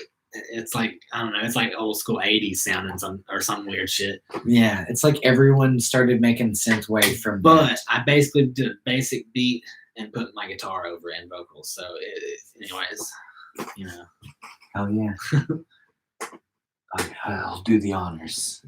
It's like, I don't know, it's like old school 80s sounding or some weird shit. Yeah, it's like everyone started making synthwave from But that. I basically did a basic beat and put my guitar over it and vocals. So anyways, Oh yeah. I'll do the honors.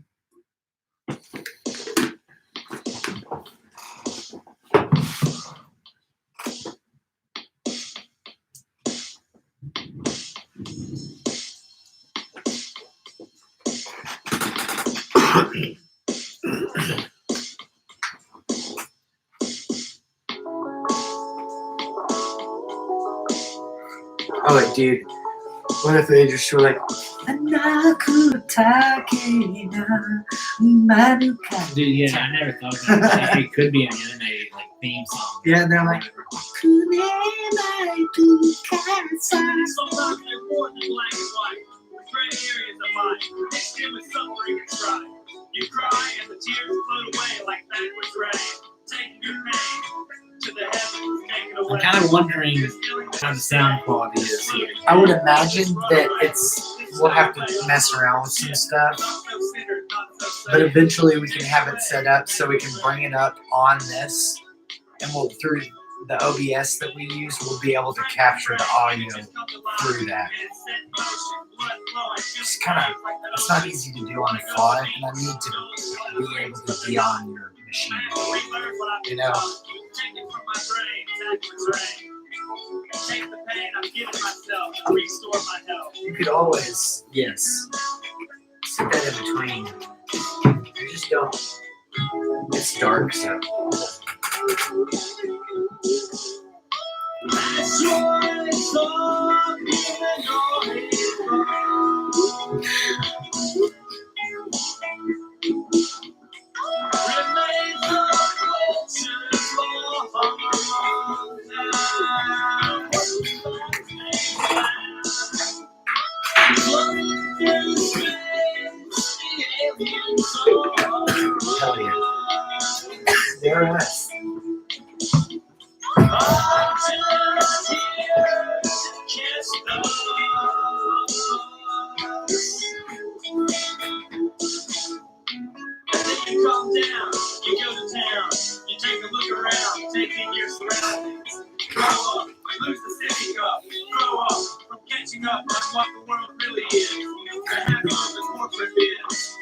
Oh, like, dude, what if they just were like, Dude, yeah, I never thought about that. It could be an anime like theme song. Yeah, they're like, Sometimes they're more than black and white. The gray areas of life, mixed in with suffering and strife. You cry and the tears float away like backwards rain. Taking your pain, I'm kind of wondering how the sound quality is here. I would imagine that we'll have to mess around with some stuff, but eventually we can have it set up so we can bring it up on this, and we'll through the OBS that we use, we'll be able to capture the audio through that. It's not easy to do on the fly, and I need to be able to be on your machine. You know. You could always, yes, sit that in between. You just don't. It's dark, so. Hell yeah. There it is. You calm down, you go to town, you take a look around, take in your surroundings. Grow up, lose the city cup, grow up from catching up on what the world really is. The habit of the corporate biz.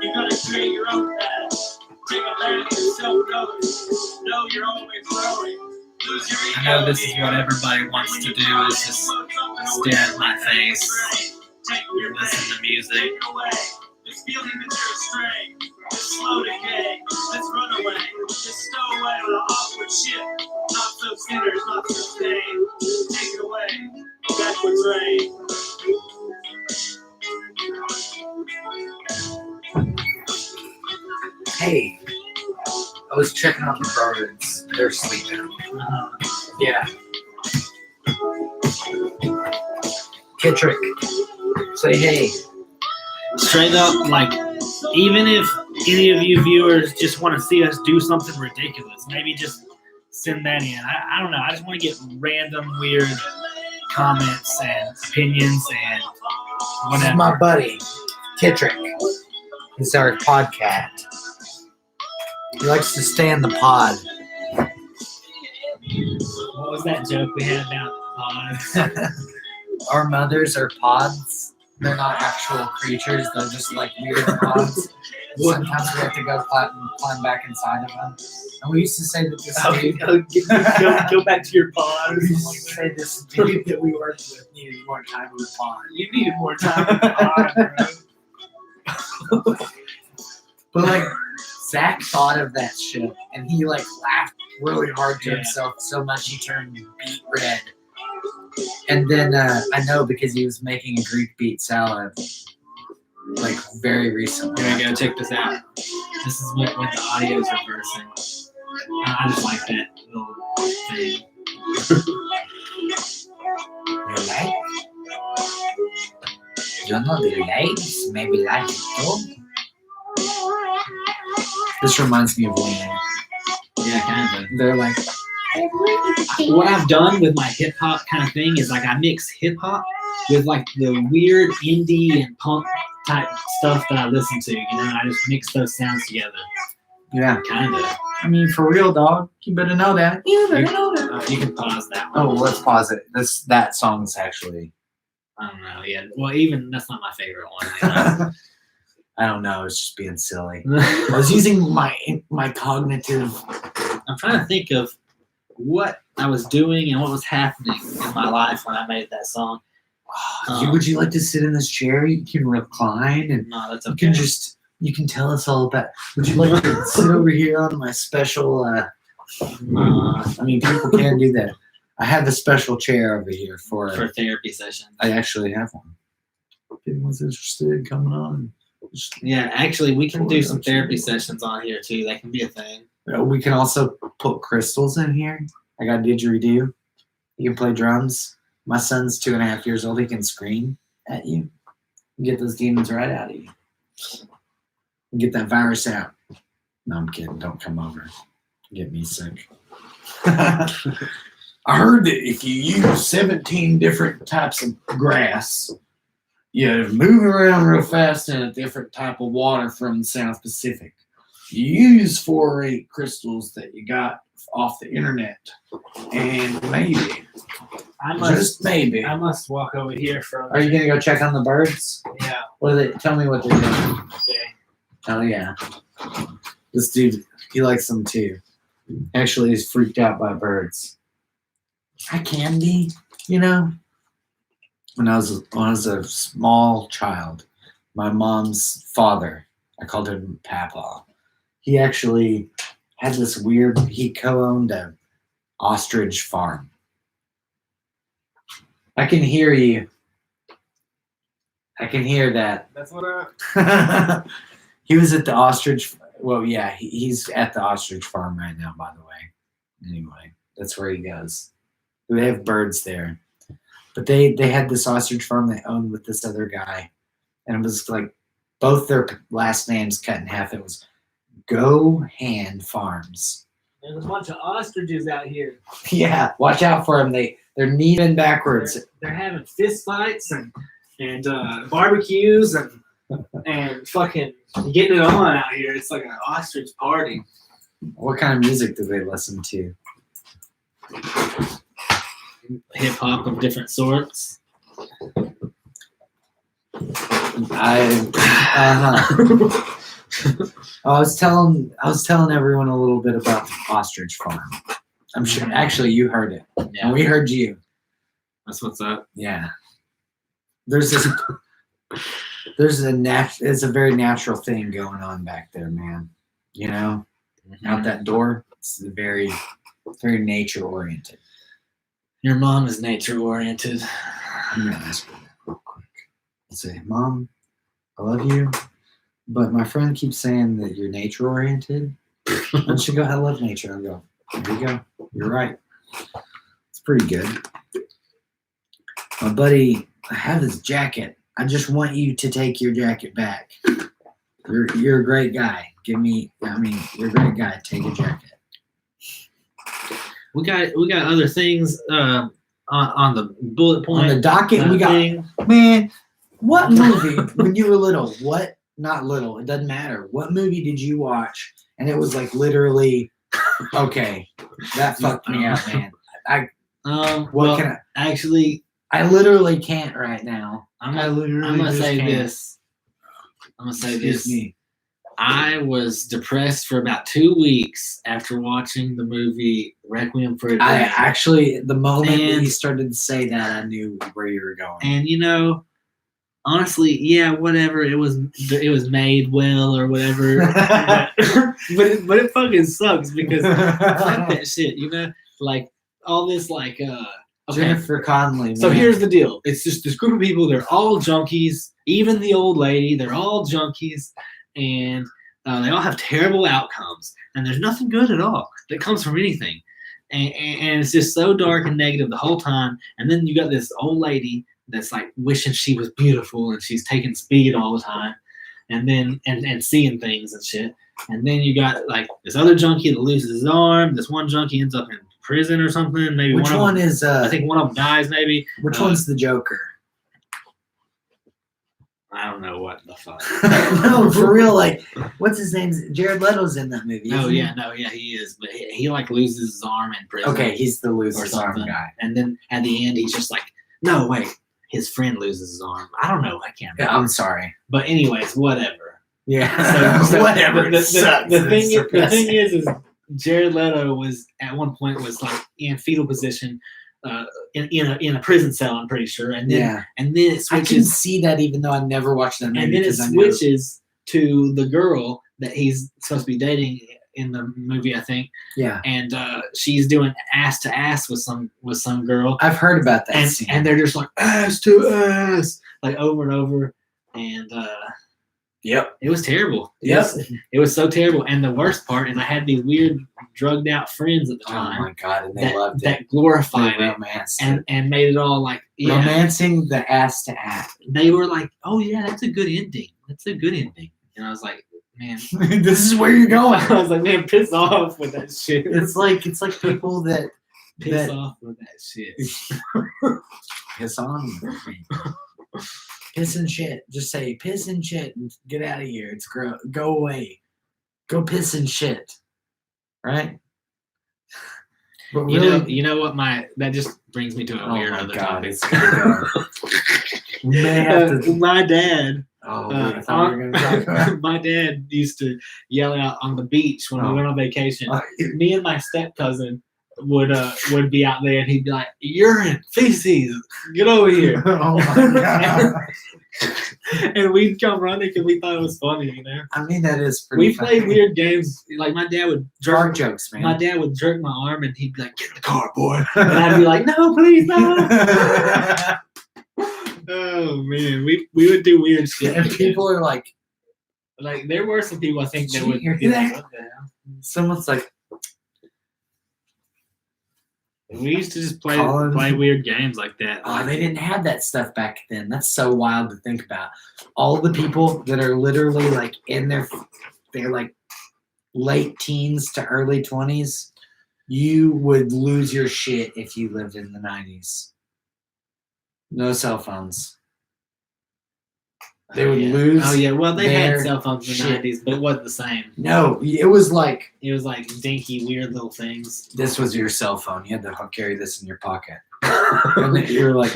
You gotta create your own path. Take a bath and self-notice. Know you're always growing. I know this is what everybody wants to do, is just stare at my face, listen to music. This feeling that you're astray, this slow decay, let's run away, just stow away all the awkward shit, not so sinners, not so stained, take it away, backwards rain. Hey, I was checking out the birds. They're sleeping. Yeah. Kittrick, say hey. Straight up, like, even if any of you viewers just want to see us do something ridiculous, maybe just send that in. I don't know. I just want to get random, weird comments and opinions and This whatever. is my buddy, Kittrick. He's our podcat. He likes to stay in the pod. What was that joke we had about pods? Our mothers are pods. They're not actual creatures. They're just like weird pods. Sometimes we have to go climb back inside of them. And we used to say that this dude, Go back to your pod or we used something to like say this dude that we worked with needed more time in the pod. that. You needed more time in the pod, bro. But like Zach thought of that shit, and he like laughed really hard to himself so much he turned beet red. And then I know because he was making a Greek beet salad like very recently. Here we go. Check this out. This is when the audio is reversing. I just like that little thing. Relax. You know the ladies maybe like it too. This reminds me of Lean. Yeah, kind of. They're like, What I've done with my hip hop kind of thing is like I mix hip hop with like the weird indie and punk type stuff that I listen to. You know, I just mix those sounds together. yeah. Kind of. I mean, for real, dog. You better know that. You better know that. You can pause that one. Oh, let's pause it. That song's actually. I don't know. Yeah. Well, even that's not my favorite one. I don't know. It's just being silly. I was using my cognitive. I'm trying to think of what I was doing and what was happening in my life when I made that song. Would you like to sit in this chair? You can recline and No, that's you okay. can you can tell us all about. Would you like to sit over here on my special? I mean, people can do that. I have a special chair over here for therapy session. I actually have one. If anyone's interested, coming on. Yeah, actually, we can do some therapy sessions on here too. That can be a thing. We can also put crystals in here. I got a didgeridoo. You can play drums. My son's 2.5 years old. He can scream at you. Get those demons right out of you. Get that virus out. No, I'm kidding. Don't come over. Get me sick. I heard that if you use 17 different types of grass, you move around real fast in a different type of water from the South Pacific. You use 4 or 8 crystals that you got off the internet, and maybe, just maybe. I must walk over here for. Are you gonna go check on the birds? Yeah. What are they? Tell me what they're doing. Okay. Oh yeah, this dude, he likes them too. Actually, he's freaked out by birds. I can be, you know. When I was a small child, my mom's father, I called him Papa. He actually had this weird. He co-owned an ostrich farm. I can hear you. I can hear that. That's what I. He was at the ostrich. Well, yeah, he's at the ostrich farm right now, by the way. Anyway, that's where he goes. They have birds there. But they had this ostrich farm they owned with this other guy. And it was like both their last names cut in half. It was Go Hand Farms. There's a bunch of ostriches out here. Yeah, watch out for them. They're kneeling backwards. They're having fist fights and barbecues and fucking getting it on out here. It's like an ostrich party. What kind of music do they listen to? Hip hop of different sorts. I was telling everyone a little bit about the ostrich farm. I'm sure actually you heard it. Yeah. And we heard you. That's what's up. Yeah. It's a very natural thing going on back there, man. You know? Out that door, it's very, very nature oriented. Your mom is nature oriented. I'm gonna ask her that real quick. I'll say, Mom, I love you, but my friend keeps saying that you're nature oriented. And she go, I love nature. I go, there you go. You're right. It's pretty good. My buddy, I have his jacket. I just want you to take your jacket back. You're a great guy. You're a great guy. Take a jacket. We got other things on the bullet point. On the docket, we got thing. Man, what movie when you were little? Not little, it doesn't matter. What movie did you watch? And it was like literally, okay, that fucked me up, man. Actually, I literally can't right now. I'm gonna say this. Excuse me. I was depressed for about 2 weeks after watching the movie Requiem for a Dream. The moment that you started to say that, I knew where you were going. And honestly, yeah, whatever. It was made well or whatever, but it fucking sucks because fuck that shit. Like all this like. Okay. Jennifer Connelly. So here's the deal. It's just this group of people. They're all junkies. Even the old lady. They're all junkies. And they all have terrible outcomes. And there's nothing good at all that comes from anything. And it's just so dark and negative the whole time. And then you got this old lady that's like wishing she was beautiful and she's taking speed all the time. And then and seeing things and shit. And then you got like this other junkie that loses his arm. This one junkie ends up in prison or something. Maybe which one is? I think one of them dies. Maybe. Which one's the Joker? I don't know what the fuck. No, for real. Like, what's his name? Jared Leto's in that movie. He is. But he like loses his arm in prison. Okay, he's the loses arm guy. And then at the end, he's just like, no, wait, his friend loses his arm. I don't know. I can't remember. Yeah, I'm sorry. But anyways, whatever. Yeah. So whatever. The thing is Jared Leto was at one point was like in fetal position. In a prison cell, I'm pretty sure, and then it switches. I can see that even though I never watched that movie. And then it switches to the girl that he's supposed to be dating in the movie, I think. Yeah. And she's doing ass to ass with some girl. I've heard about that scene. And they're just like ass to ass, like over and over, and yep, it was terrible. Yep, it was so terrible. And the worst part is I had these weird drugged out friends at the time. Oh my god, and they loved it. That glorified it and made it all like romancing the ass to ass. They were like, "Oh yeah, that's a good ending. That's a good ending." And I was like, "Man, this is where you're going." I was like, "Man, piss off with that shit." It's like people that Piss off with that shit. Piss on with me. Piss and shit. Just say piss and shit and get out of here. It's gross. Go away. Go piss and shit. Right? But really, You know what that just brings me to a weird other topic. We may have to. My dad. I thought we were gonna talk about. My dad used to yell out on the beach when we went on vacation. Me and my step cousin would be out there, and he'd be like, "Urine, feces, get over here!" Oh my god! And we'd come running because we thought it was funny, you know. I mean, that is pretty. We played weird games. Like my dad would jerk jokes, man. My dad would jerk my arm, and he'd be like, "Get in the car, boy," and I'd be like, "No, please, no." Oh man, we would do weird shit. And people are like there were some people I think that would hear that? Someone's like, we used to just play weird games like that. Oh, they didn't have that stuff back then. That's so wild to think about. All the people that are literally like they're like late teens to early 20s, you would lose your shit if you lived in the 90s. No cell phones. They would lose. Oh yeah, well they had cell phones in the 90s, but it wasn't the same. No, it was like dinky, weird little things. This was your cell phone. You had to carry this in your pocket, and then you were like,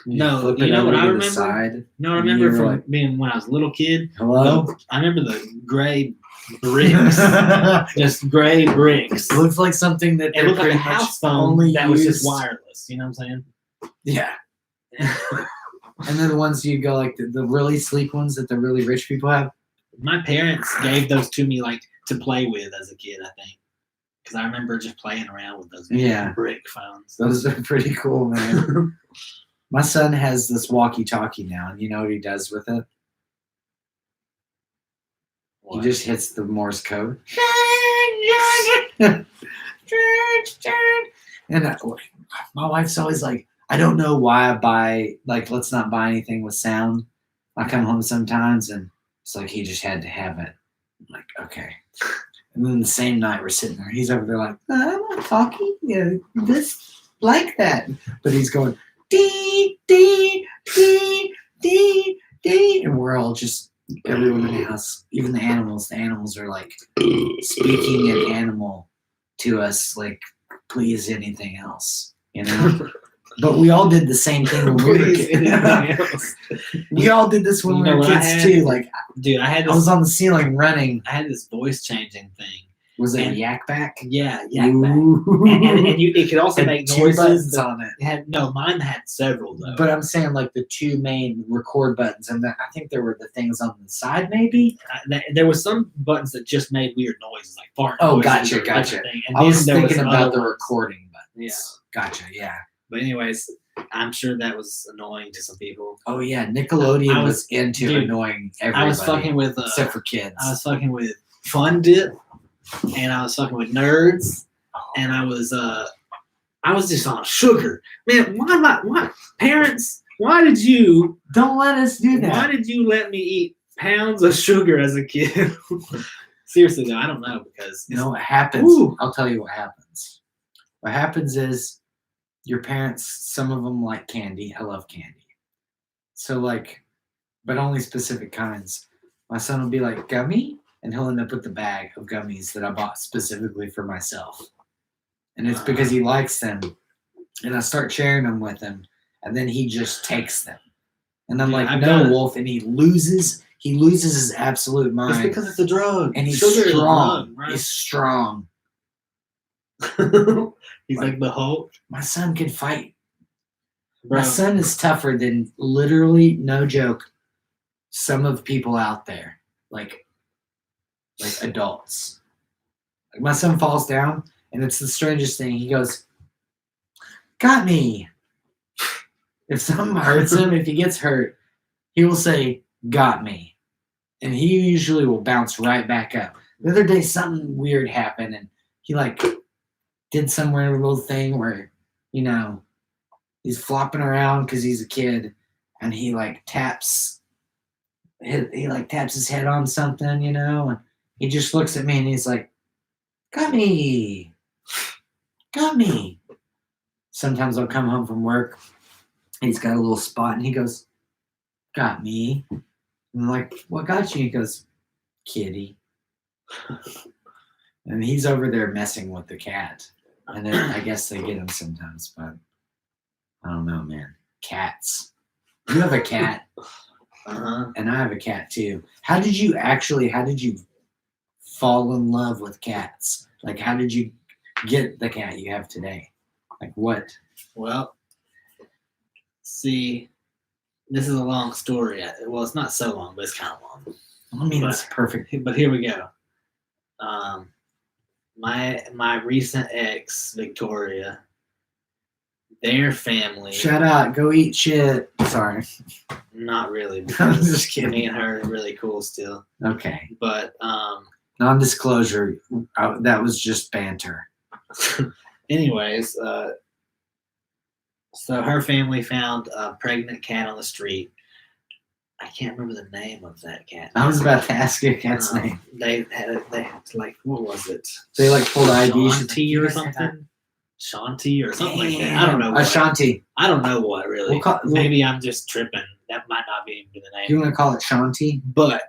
no, you know what I remember? No, I remember from being when I was a little kid. Hello, I remember the gray bricks, just gray bricks. It looks like something that it looked like a house phone that was just wireless. You know what I'm saying? Yeah. And then the ones you go like the really sleek ones that the really rich people have. My parents gave those to me like to play with as a kid, I think, because I remember just playing around with those brick phones. Those are pretty cool, man. My son has this walkie-talkie now, and you know what he does with it? He just hits the Morse code. And my wife's always like, I don't know why I buy, let's not buy anything with sound. I come home sometimes, and it's like he just had to have it. I'm like, okay. And then the same night we're sitting there, he's over there like, I'm not talking, this like that. But he's going, dee, dee, dee, dee, dee. And we're all just, everyone in the house, even the animals are like speaking in animal to us, like, please anything else, you know? But we all did the same thing when we were kids. We all did this when we were kids too. Like, dude, I was on the ceiling running. I had this voice changing thing. Was it a yak back? Yeah, yak back. And it could also make noises on it. Mine had several though. But I'm saying like the two main record buttons, and I think there were the things on the side maybe. There was some buttons that just made weird noises, like fart. Oh, gotcha. I was thinking about the recording buttons. Yeah, gotcha. Yeah. But anyways, I'm sure that was annoying to some people. Oh yeah, Nickelodeon was into annoying everybody. I was fucking with except for kids. I was fucking with Fun Dip, and I was fucking with Nerds, and I was just on sugar. Man, why parents? Why did you don't let us do that? Why did you let me eat pounds of sugar as a kid? Seriously though, I don't know, because you know what happens. Ooh. I'll tell you what happens. What happens is, your parents, some of them like candy. I love candy. So but only specific kinds. My son will be like, gummy? And he'll end up with the bag of gummies that I bought specifically for myself. And it's because he likes them. And I start sharing them with him. And then he just takes them. And I'm like, no, Wolf. And he loses his absolute mind. It's because it's a drug. And he's strong. Right? He's strong. He's like the Hulk. My son can fight. Bro. My son is tougher than literally, no joke, some of people out there, like adults. Like my son falls down, and it's the strangest thing. He goes, "Got me." If something hurts him, if he gets hurt, he will say, "Got me," and he usually will bounce right back up. The other day, something weird happened, and he did some weird little thing where, he's flopping around because he's a kid, and he taps his head on something, and he just looks at me and he's like, Gummy. Sometimes I'll come home from work. He's got a little spot, and he goes, "Got me." And I'm like, "What got you?" He goes, "Kitty." And he's over there messing with the cat. And then I guess they get him sometimes, but I don't know, man. Cats. You have a cat, and I have a cat too. How did you fall in love with cats? Like, how did you get the cat you have today? Like, what? Well, see, this is a long story. Well, it's not so long, but it's kind of long. I mean, it's perfect. But here we go. My recent ex, Victoria, their family. Shut up. Go eat shit. Sorry. Not really. I'm Because just kidding. me and her are really cool still. Okay. But Non-disclosure. That was just banter. anyways, so her family found a pregnant cat on the street. I can't remember the name of that cat. I was about to ask your cat's name. They had like, what was it? They like pulled ID Shanti or something. Shanti or something like that. I don't know. What. Ashanti. I don't know what really. We'll Maybe I'm just tripping. That might not be even the name. You want to call it Shanti? But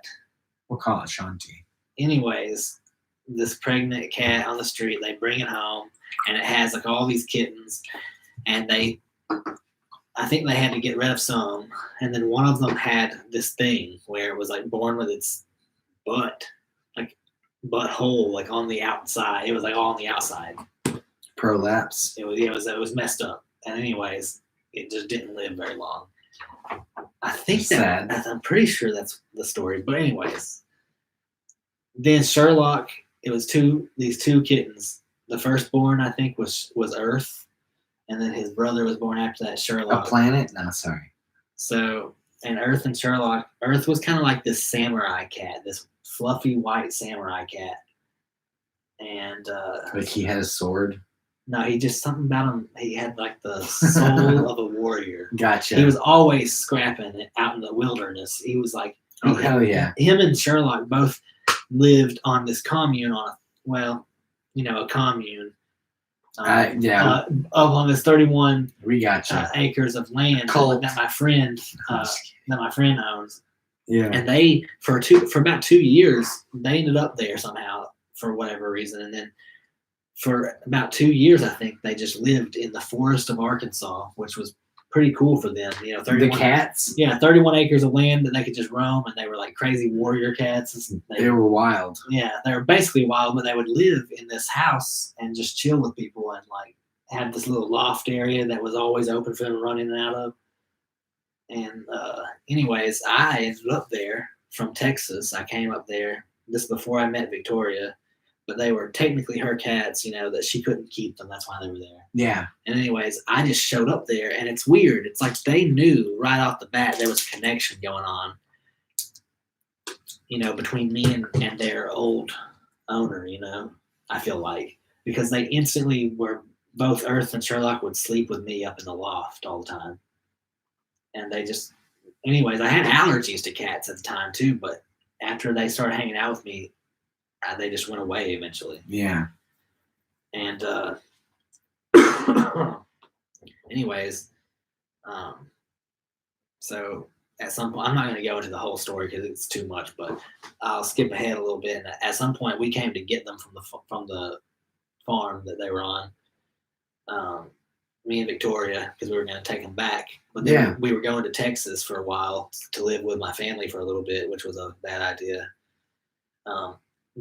We'll call it Shanti. anyways, this pregnant cat on the street, they bring it home, and it has like all these kittens, and I think they had to get rid of some, and then one of them had this thing where it was like born with its butthole like on the outside. It was like all on the outside. Prolapse. It was messed up. And anyways, it just didn't live very long. I think I'm pretty sure that's the story. But anyways, then Sherlock. It was these two kittens. The firstborn I think was Earth, and then his brother was born after that, Sherlock. A planet? No, sorry. So, and Earth and Sherlock. Earth was kind of like this samurai cat, this fluffy white samurai cat, and Like he had a sword. no, he just something about him. He had like the soul of a warrior. Gotcha. He was always scrapping out in the wilderness. He was like, Oh hell yeah. Him and Sherlock both lived on this commune a commune. On this 31 We got you. acres of land Cult. that my friend owns. Yeah. And they for about 2 years they ended up there somehow for whatever reason, and then for about 2 years I think they just lived in the forest of Arkansas, which was pretty cool for them. 31, The cats? Yeah, 31 acres of land that they could just roam, and they were like crazy warrior cats. They were wild. Yeah, they were basically wild, but they would live in this house and just chill with people and like have this little loft area that was always open for them to run in and out of. And anyways, I ended up there from Texas. I came up there this before I met Victoria, but they were technically her cats, that she couldn't keep them. That's why they were there. Yeah. And anyways, I just showed up there, and it's weird. It's like they knew right off the bat there was a connection going on, between me and their old owner, I feel like. Because they instantly were, both Earth and Sherlock would sleep with me up in the loft all the time. And they just, anyways, I had allergies to cats at the time too, but after they started hanging out with me, they just went away eventually. Yeah. And anyways, so at some point, I'm not going to go into the whole story because it's too much, but I'll skip ahead a little bit. And at some point, we came to get them from the farm that they were on. Me and Victoria, because we were going to take them back. But then we were going to Texas for a while to live with my family for a little bit, which was a bad idea.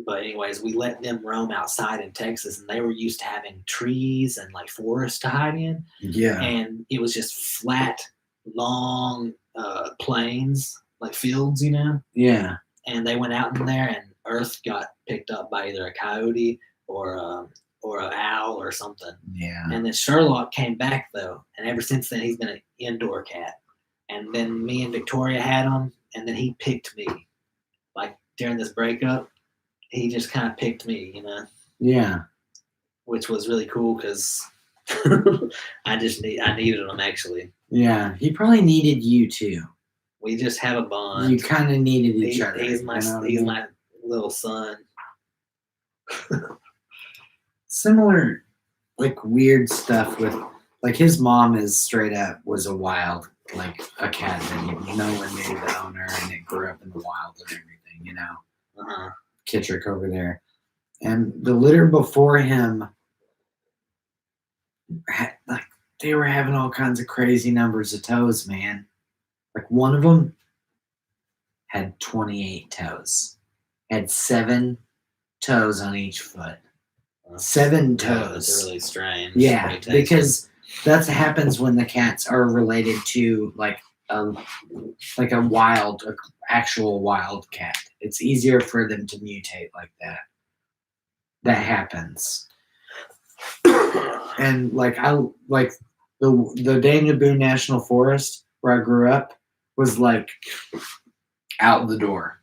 But anyways, we let them roam outside in Texas, and they were used to having trees and like forests to hide in. Yeah. And it was just flat, long plains, like fields, Yeah. And they went out in there, and Earth got picked up by either a coyote or an owl or something. Yeah. And then Sherlock came back though, and ever since then he's been an indoor cat. And then me and Victoria had him, and then he picked me. Like during this breakup, he just kind of picked me, Yeah. Which was really cool because I needed him actually. Yeah. He probably needed you too. We just have a bond. You kind of needed each other. He's my little son. similar, like weird stuff with, like his mom is straight up was a wild, like a cat that no one knew the owner, and it grew up in the wild and everything, you know. Kittrick over there, and the litter before him had, like, they were having all kinds of crazy numbers of toes, man. Like one of them had 28 toes, had 7 toes on each foot. 7 toes. That's really strange. Yeah, because that happens when the cats are related to like a actual wild cat. It's easier for them to mutate like that. That happens. And like the Daniel Boone National Forest where I grew up was like out the door.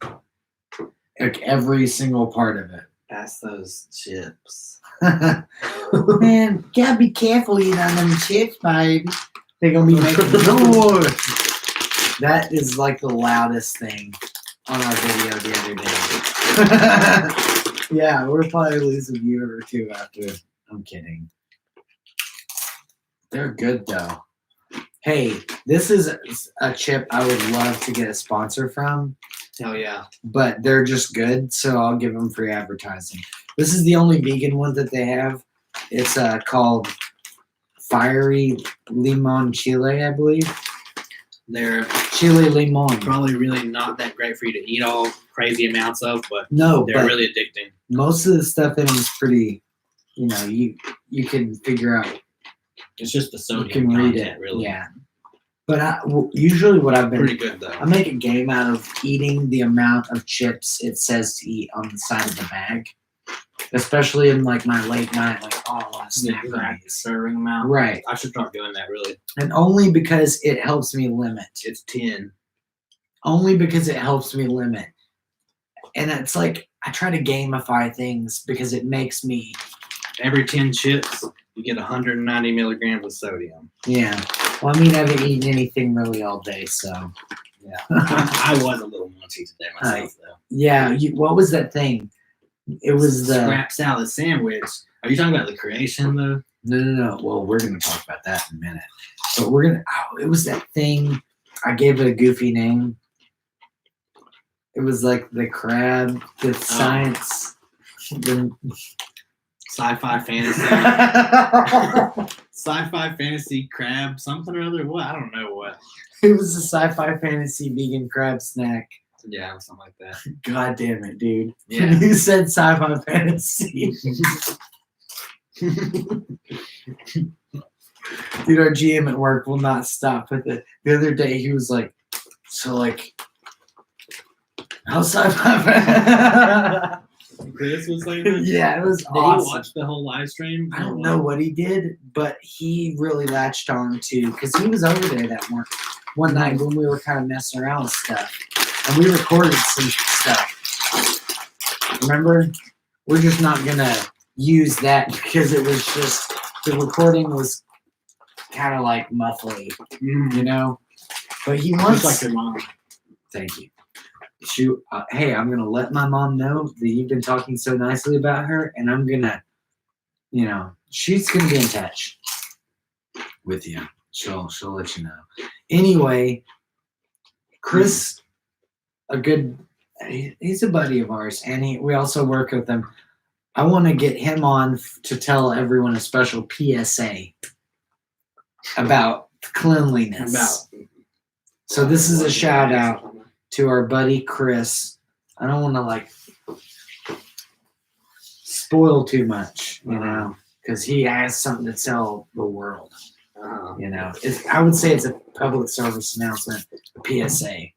Like every single part of it. Pass those chips. Man, gotta be careful eating on them chips, baby. They're gonna be making noise. That is like the loudest thing on our video the other day. Yeah, we're probably losing a viewer or two after. I'm kidding. They're good though. Hey, this is a chip I would love to get a sponsor from. Hell yeah. But they're just good, so I'll give them free advertising. This is the only vegan one that they have. It's called Fiery Limon Chile, I believe. They're Chile Limon. probably really not that great for you to eat all crazy amounts of, but No, they're but really addicting. most of the stuff in them is pretty, you know, you can figure out. It's just the You sodium can read content, it, really. yeah. But usually what I've been Pretty good, though. I make a game out of eating the amount of chips it says to eat on the side of the bag, especially in like my late night, like, oh, I want to snack on these. Serving amount. Right. I should start doing that, really. And only because it helps me limit. It's 10. Only because it helps me limit. And it's like I try to gamify things because it makes me. Every 10 chips, you get 190 milligrams of sodium. Yeah. Well, I mean, I haven't eaten anything really all day, so. Yeah. I was a little munchy today myself, though. Yeah. What was that thing? It was the scrap salad sandwich. Are you talking about the creation, though? No. Well, we're gonna talk about that in a minute. But we're gonna. Oh, it was that thing. I gave it a goofy name. It was like the crab, the science, the Sci-fi fantasy. Sci-fi fantasy crab, something or other. What? I don't know what. It was a sci-fi fantasy vegan crab snack. Yeah, something like that. God damn it, dude. Yeah. You said sci-fi fantasy. Dude, our GM at work will not stop with it. The other day he was like, so like, how's sci-fi? Chris was saying that? Yeah, it was Did awesome. he watch the whole live stream? I don't know what he did, but he really latched on to, because he was over there that one night when we were kind of messing around with stuff. And we recorded some stuff. Remember? We're just not going to use that because it was just, the recording was kind of like muffly, you know? But he wants. Just like your mom. Thank you. Hey, I'm gonna let my mom know that you've been talking so nicely about her, and I'm gonna, you know, she's gonna be in touch with you. She'll let you know. Anyway, Chris, he's a buddy of ours, and we also work with him. I want to get him on to tell everyone a special PSA about cleanliness. So this is a shout out to our buddy Chris. I don't want to like spoil too much, you know, because he has something to tell the world. You know, I would say it's a public service announcement, a PSA.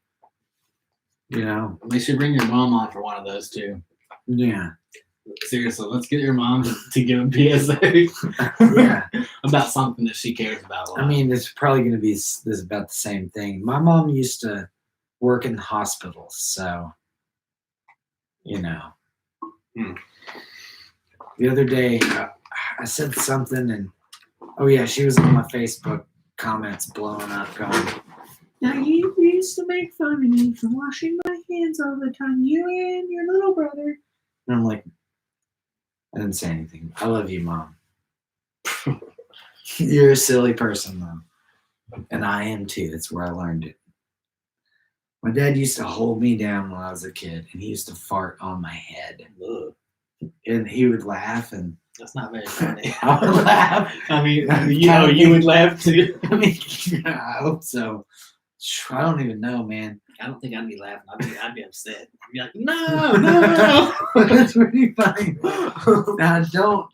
You know, We should bring your mom on for one of those too. yeah, Seriously, let's get your mom to give a PSA yeah. about something that she cares about. a lot. I mean, it's probably going to be this about the same thing. My mom used to work in hospitals, so you know. The other day, I said something, and oh yeah, she was on my Facebook comments blowing up, going, "Now you used to make fun of me for washing my hands all the time, you and your little brother." And I'm like, I didn't say anything. I love you, Mom. You're a silly person, though. And I am too. That's where I learned it. My dad used to hold me down when I was a kid, and he used to fart on my head. Ugh, And he would laugh, and that's not very funny. I would laugh. I mean, you would laugh too. I mean, I hope so. I don't even know, man. I don't think I'd be laughing. I'd be upset. I'd be like, no. That's pretty funny. Now, don't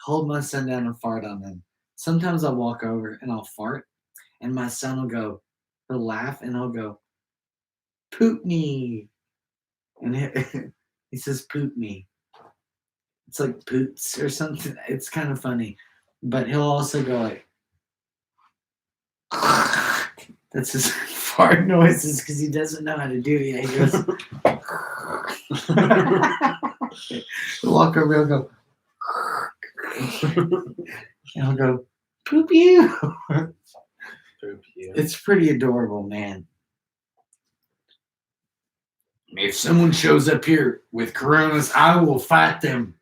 hold my son down and fart on him. Sometimes I'll walk over and I'll fart, and my son will go, he'll laugh, and he'll go, poop me. And he says, poop me. It's like poots or something. It's kind of funny. But he'll also go like, that's his fart noises because he doesn't know how to do it yet. He goes, he'll walk over, he'll go, and he'll go, poop you. Poop you. It's pretty adorable, man. If someone shows up here with coronas, I will fight them.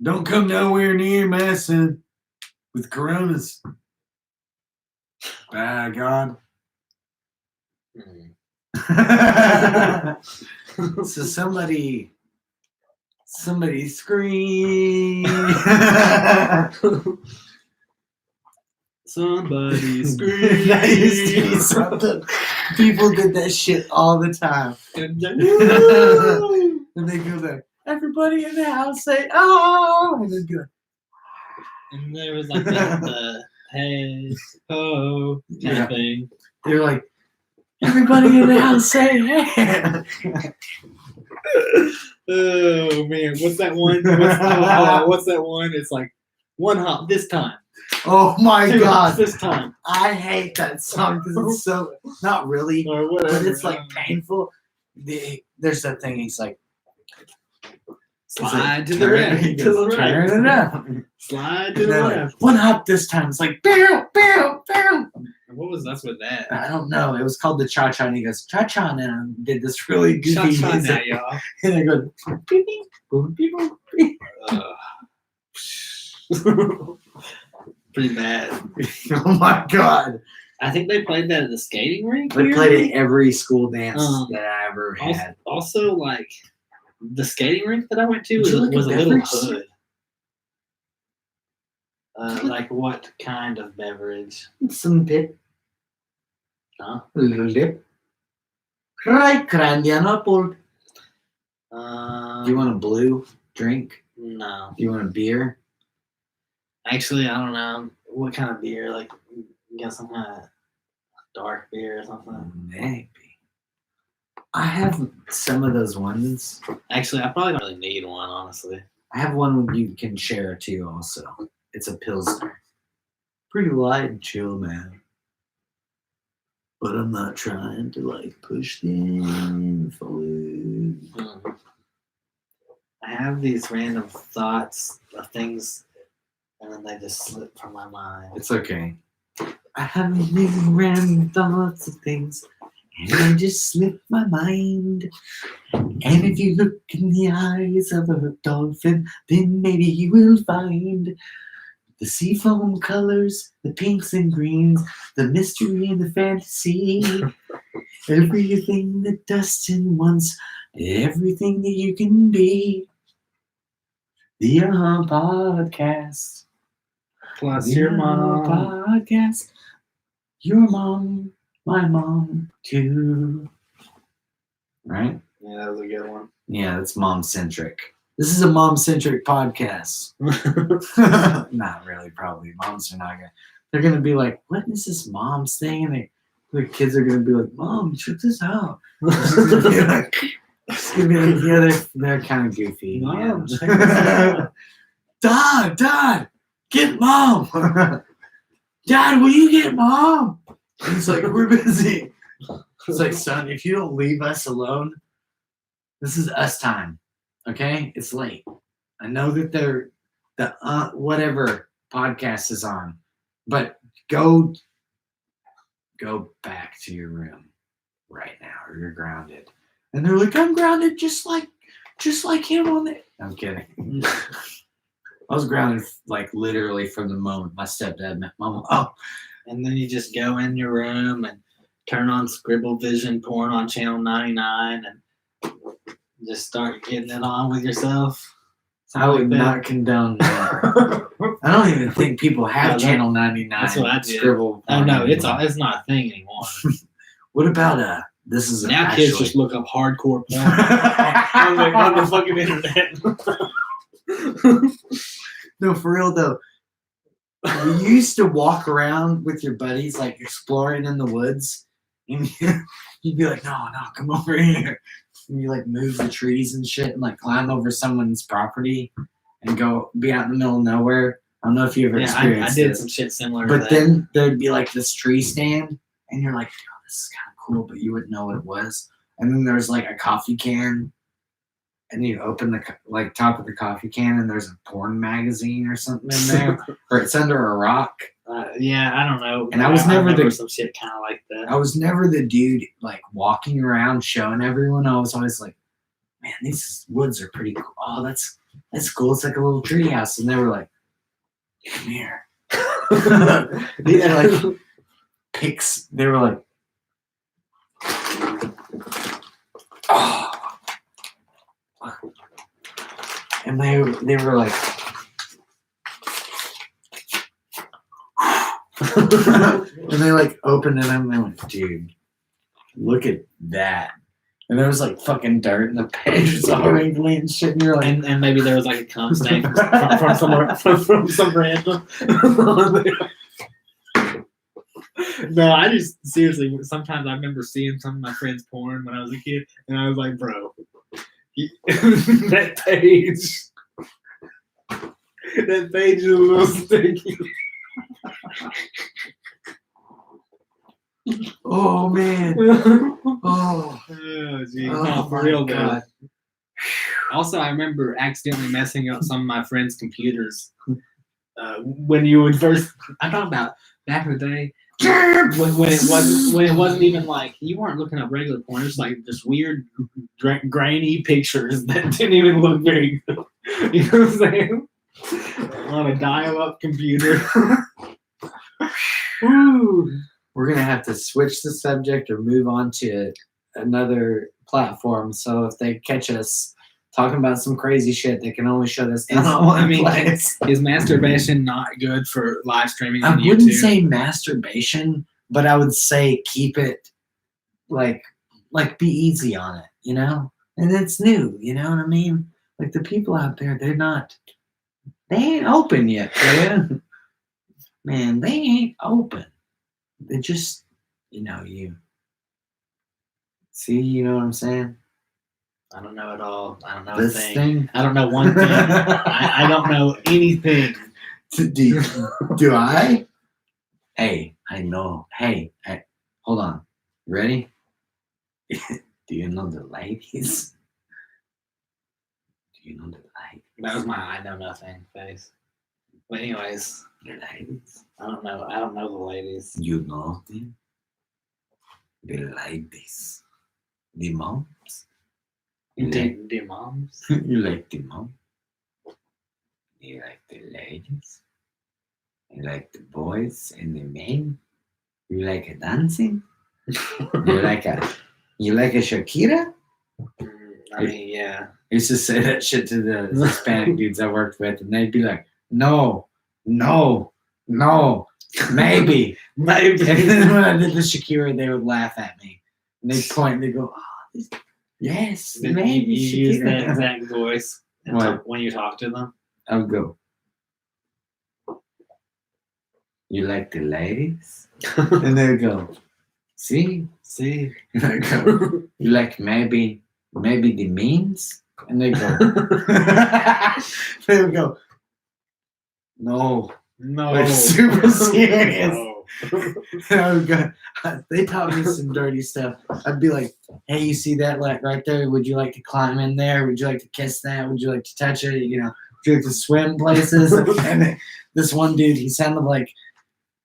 Don't come nowhere near my son with coronas. By God. So somebody scream. Somebody scream. That used to be something. People did that shit all the time. And And they go there. Everybody in the house say, oh, and then go. And there was like the hey, ho, kind Yeah. of thing. They're like, everybody in the house say, hey. Oh man, what's that one? What's that one? It's like one hop this time. Oh my Two hops God. this time. I hate that song because it's so, not really, Or whatever. but it's like painful. There's that thing, he's like, Slide to the turn- left, he to goes, the right. turn it up. Slide to And the they're like, left. one hop this time. It's like, bow, bow, bow. What was that's with that? I don't know. It was called the Cha Cha, and he goes, Cha Cha, and did this really goofy Cha-cha now, music. y'all. And they go, beep, beep, boom, beep, boom, beep. Pretty bad. Oh my God. I think they played that at the skating rink. They played weirdly. it every school dance Um, that I ever had. Also, like the skating rink that I went to Would you like a was a little beverage? hood. Like what kind of beverage? Some pip, Huh? lip. Right, Krandianopol. Do you want a blue drink? No. Do you want a beer? Actually, I don't know what kind of beer. Like, you got some kind of dark beer or something. Maybe. I have some of those ones. Actually, I probably don't really need one, honestly. I have one you can share too, also. It's a Pilsner. Pretty light and chill, man. But I'm not trying to like push them forward. I have these random thoughts of things, and then they just slip from my mind. It's okay. I have these random thoughts of things, and they just slip my mind. And if you look in the eyes of a dolphin, then maybe you will find the seafoam colors, the pinks and greens, the mystery and the fantasy. Everything that Dustin wants, everything that you can be. The Podcast. Plus The your mom. Podcast. Your mom, my mom, too. Right? Yeah, that was a good one. Yeah, that's mom-centric. This is a mom-centric podcast. Not really, probably. Moms are not gonna. They're gonna be like, "What is this mom's thing?" And the kids are gonna be like, "Mom, check this out." It's gonna be like, yeah, they're kind of goofy. Mom, yeah. check this out. Dad, get mom. Dad, will you get mom? And it's like, we're busy. It's like, son, if you don't leave us alone, this is us time. Okay? It's late. I know that they're the whatever podcast is on, but go back to your room right now, or you're grounded. And they're like, I'm grounded just like him on it. I'm kidding. I was grounded like literally from the moment my stepdad met my mom. And then you just go in your room and turn on Scribble Vision porn on channel 99 and just start getting it on with yourself. I would not condone that. I don't even think people have No, Channel 99. that's what I did. Scribble. Oh no, it's anymore. it's not a thing anymore. What about this is Now actually, kids just look up hardcore porn on the fucking internet. No, for real though. You used to walk around with your buddies, like exploring in the woods, and you'd be like, "No, come over here." And you like move the trees and shit, and like climb over someone's property, and go be out in the middle of nowhere. I don't know if you ever I experienced did this. some shit similar to But that. then there'd be like this tree stand, and you're like, "Oh, this is kind of cool," but you wouldn't know what it was. And then there's like a coffee can, and you open the like top of the coffee can, and there's a porn magazine or something in there, or it's under a rock. Yeah, I don't know. And I was never remember the- some shit kind of like that. I was never the dude like walking around showing everyone. I was always like, "Man, these woods are pretty cool. Oh, that's cool. It's like a little tree house." And they were like, "Come here." They had like pics. They were like, "Oh," and they were like, and they like opened it and they went, "Dude, look at that." And there was like fucking dirt in the page. It's all wrinkly and shit. And you're like, and maybe there was like a cum stain from somewhere from some random. No, I just seriously. Sometimes I remember seeing some of my friends' porn when I was a kid, and I was like, "Bro, that page is a little sticky." "Oh man, oh, Oh, geez. oh No, for my real, God." though. Also, I remember accidentally messing up some of my friends' computers when you would first. I'm talking about back in the day when it wasn't even like you weren't looking up regular porn. It was like just weird, grainy pictures that didn't even look very good. You know what I'm saying? On a dial-up computer. Woo. We're gonna have to switch the subject or move on to another platform. So if they catch us talking about some crazy shit, they can only shut us down on one I mean, place. is masturbation not good for live streaming I on wouldn't YouTube? say masturbation, but I would say keep it like be easy on it, you know? And it's new, you know what I mean? Like the people out there, they ain't open yet, man. Man, they ain't open. They just, you see, you know what I'm saying? I don't know at all. I don't know a This thing. thing. I don't know one thing. I don't know anything. Do I? Hey, I know. Hey, hold on. Ready? Do you know the ladies? Do you know the ladies? That was my I know nothing face. But anyways, The ladies. I don't know. I don't know the ladies. You know them? The ladies. The moms? You like, Do moms? you like the mom? You like the ladies? You like the boys and the men? You like a dancing? You like a Shakira? I mean, yeah. I used to say that shit to the Hispanic dudes I worked with, and they'd be like, "No, maybe." And then when I did the Shakira, they would laugh at me. And they'd point and they'd go, "Oh, yes, You maybe use that Shakira." exact voice when you talk to them. I would go, "You like the ladies?" And they would go, See? And I go, "You like maybe the memes?" And they go, they would go, "No." No. Like super serious. No. And I would go, they taught me some dirty stuff. I'd be like, "Hey, you see that like right there? Would you like to climb in there? Would you like to kiss that? Would you like to touch it? You know, would you like to swim places?" And then this one dude, he sounded like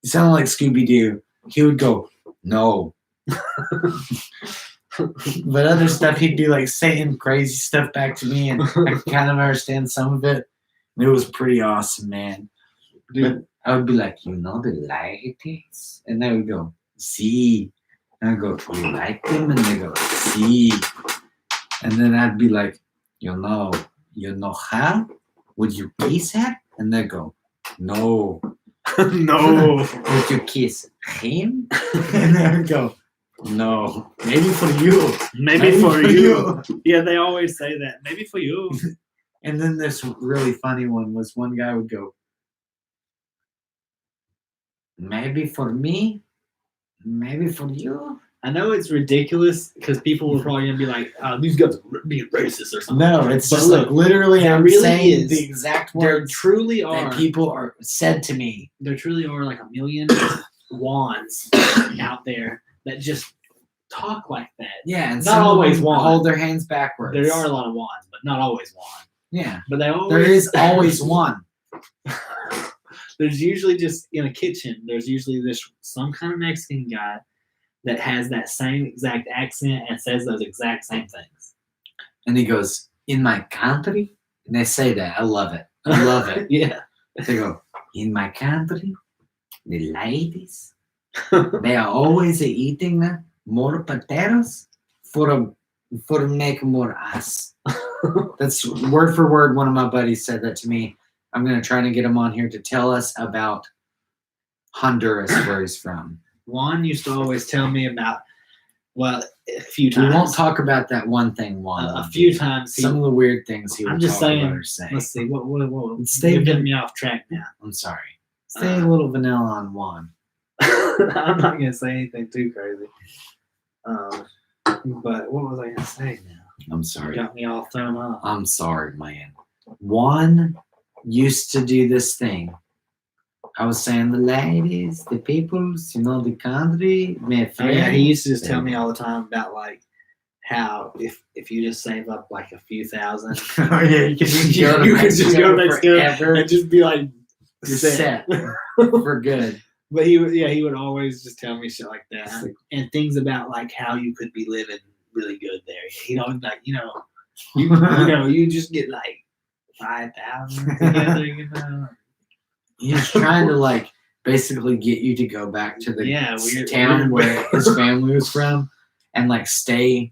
Scooby Doo. He would go, "No." But other stuff, he'd be like saying crazy stuff back to me, and I could kind of understand some of it. It was pretty awesome, man. Dude, I would be like, the ladies? And they would go, see. And I'd go, you like them? And they go, see. And then I'd be like, you know how? Would you kiss her? And they go, no. no. Would you kiss him? And I would go, no. Maybe for you. Maybe for you. Yeah, they always say that. Maybe for you. And then this really funny one was one guy would go, maybe for me, maybe for you. I know it's ridiculous because people were probably gonna be like, "These guys are being racist or something." No, it's But just look, like literally there I'm really saying is. the exact There words truly are. that people are said to me. There truly are like a million wands out there that just talk like that. Yeah, and Not some always of them one. hold their hands backwards. There are a lot of wands, but not always one. Yeah, But they always. there is always one. There's usually just in a kitchen. There's usually some kind of Mexican guy that has that same exact accent and says those exact same things. And he goes, in my country? And they say that. I love it. I love it. Yeah. They go, in my country, the ladies, they are always eating more potatoes for make more ass. That's word for word. One of my buddies said that to me. I'm going to try to get him on here to tell us about Honduras, where he's from. Juan used to always tell me about, well, a few times. We won't talk about that one thing, Juan. A few times. Some of the weird things he would I'm just talk saying. about or say. Let's see. What Stay you're getting me off track now. I'm sorry. Stay a little vanilla on Juan. I'm not gonna say anything too crazy. But what was I gonna say now? I'm sorry. Got me all thrown off. I'm sorry, man. Juan used to do this thing. I was saying the ladies, the peoples, the country, my Oh, yeah, friend. he used to just tell me all the time about like how if you just save up like a few thousand, Oh yeah, you can just go to you could just go to Mexico Mexico forever. and just be like You're set for good. But he would always just tell me shit like that and things about like how you could be living really good there. He'd always be like, you just get like 5,000 together, He's trying to like basically get you to go back to the weird town where his family was from and like stay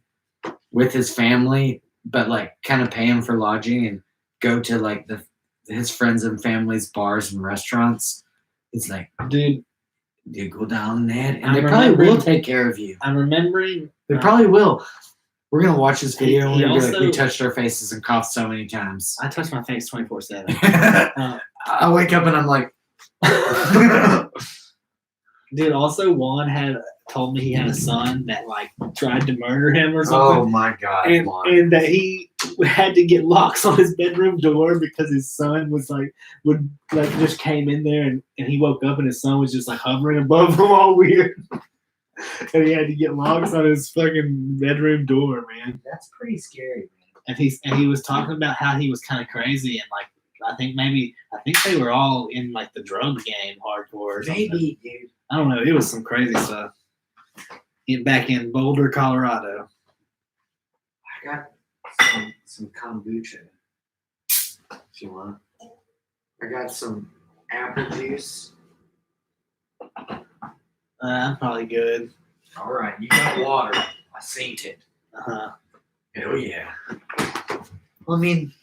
with his family, but like kind of pay him for lodging and go to like his friends and family's bars and restaurants. It's like, dude, you go down there and I'm they probably will remembering- take care of you. I'm remembering. They probably will. We're gonna watch this video and he we're gonna be like, also- we touched our faces and coughed so many times. I touch my face 24/7. I wake up and I'm like, Dude, also Juan had told me he had a son that like tried to murder him or something. oh my god, and, Juan. and that he had to get locks on his bedroom door because his son was would just came in there and he woke up and his son was just like hovering above him all weird. And he had to get locks on his fucking bedroom door, man. That's pretty scary, man. And he was talking about how he was kind of crazy and like I think they were all in like the drug game hardcore or something. Maybe, dude. I don't know. It was some crazy stuff. Back in Boulder, Colorado. I got some kombucha if you want. I got some apple juice. I'm probably good. All right, you got water. I seen it. Uh-huh. Hell yeah. Well, I mean,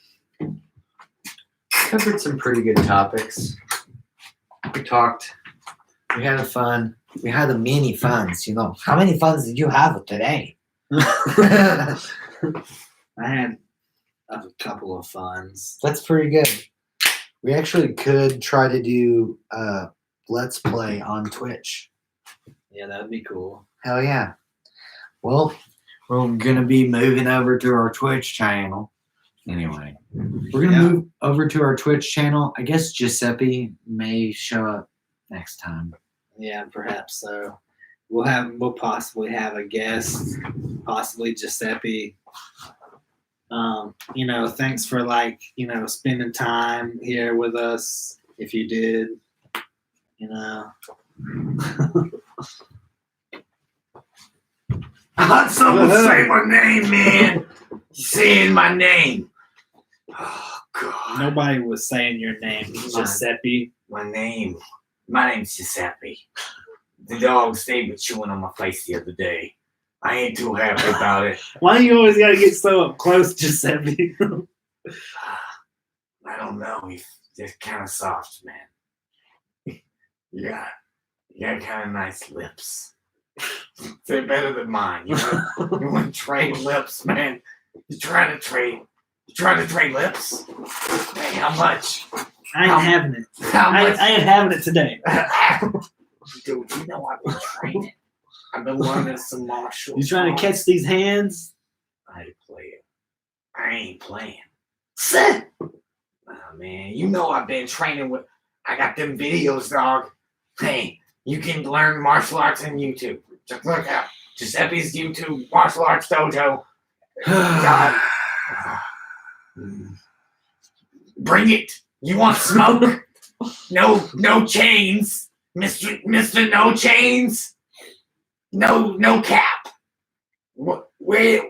covered some pretty good topics. We talked. We had fun. We had many funs. How many funs did you have today? I had a couple of funs. That's pretty good. We actually could try to do Let's Play on Twitch. Yeah, that would be cool. Hell yeah. Well, we're going to be moving over to our Twitch channel. Anyway, we're going to move over to our Twitch channel. I guess Giuseppe may show up next time. Yeah, perhaps so. We'll possibly have a guest, possibly Giuseppe. Thanks for spending time here with us. If you did, I thought someone say my name, man. Saying my name. Oh, God. Nobody was saying your name, Giuseppe. My name's Giuseppe. The dog stayed with chewing on my face the other day. I ain't too happy about it. Why do you always gotta get so up close, Giuseppe? I don't know. He's just kind of soft, man. You got kind of nice lips. They're better than mine. You want to trade lips, man? You trying to trade lips? Hey, how much? I ain't having it. How much? I ain't having it today. Dude, you know I've been training. I've been learning some martial You trying to catch these hands? I ain't playing. Sit. Man, you know I've been training with. I got them videos, dog. Hey, you can learn martial arts on YouTube. Just look up Giuseppe's YouTube martial arts dojo. God. Bring it. You want smoke? No chains, Mister No Chains. No cap. Wait.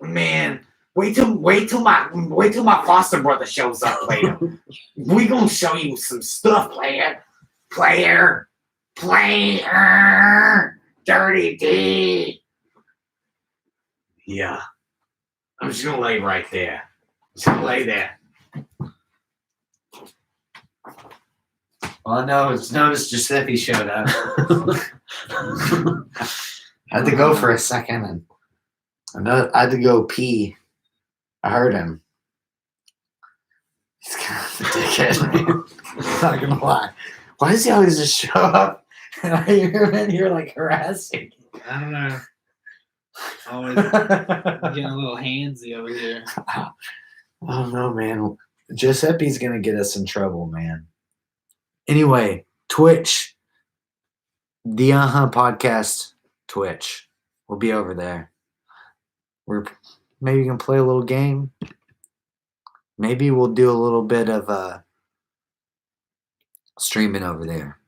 Man. Wait till my foster brother shows up later. We gonna show you some stuff, player. Dirty D. Yeah. I'm just gonna lay right there. Just gonna lay there. Well, no, it's noticed Giuseppe showed up. I had to go for a second, and I had to go pee. I heard him. He's kind of a dickhead. I'm not gonna lie. Why does he always just show up and I hear him in here like harassing? I don't know. Always getting a little handsy over here. I don't know, man. Giuseppe's gonna get us in trouble, man. Anyway, Twitch, the Podcast Twitch. We'll be over there. We're maybe gonna play a little game. Maybe we'll do a little bit of streaming over there.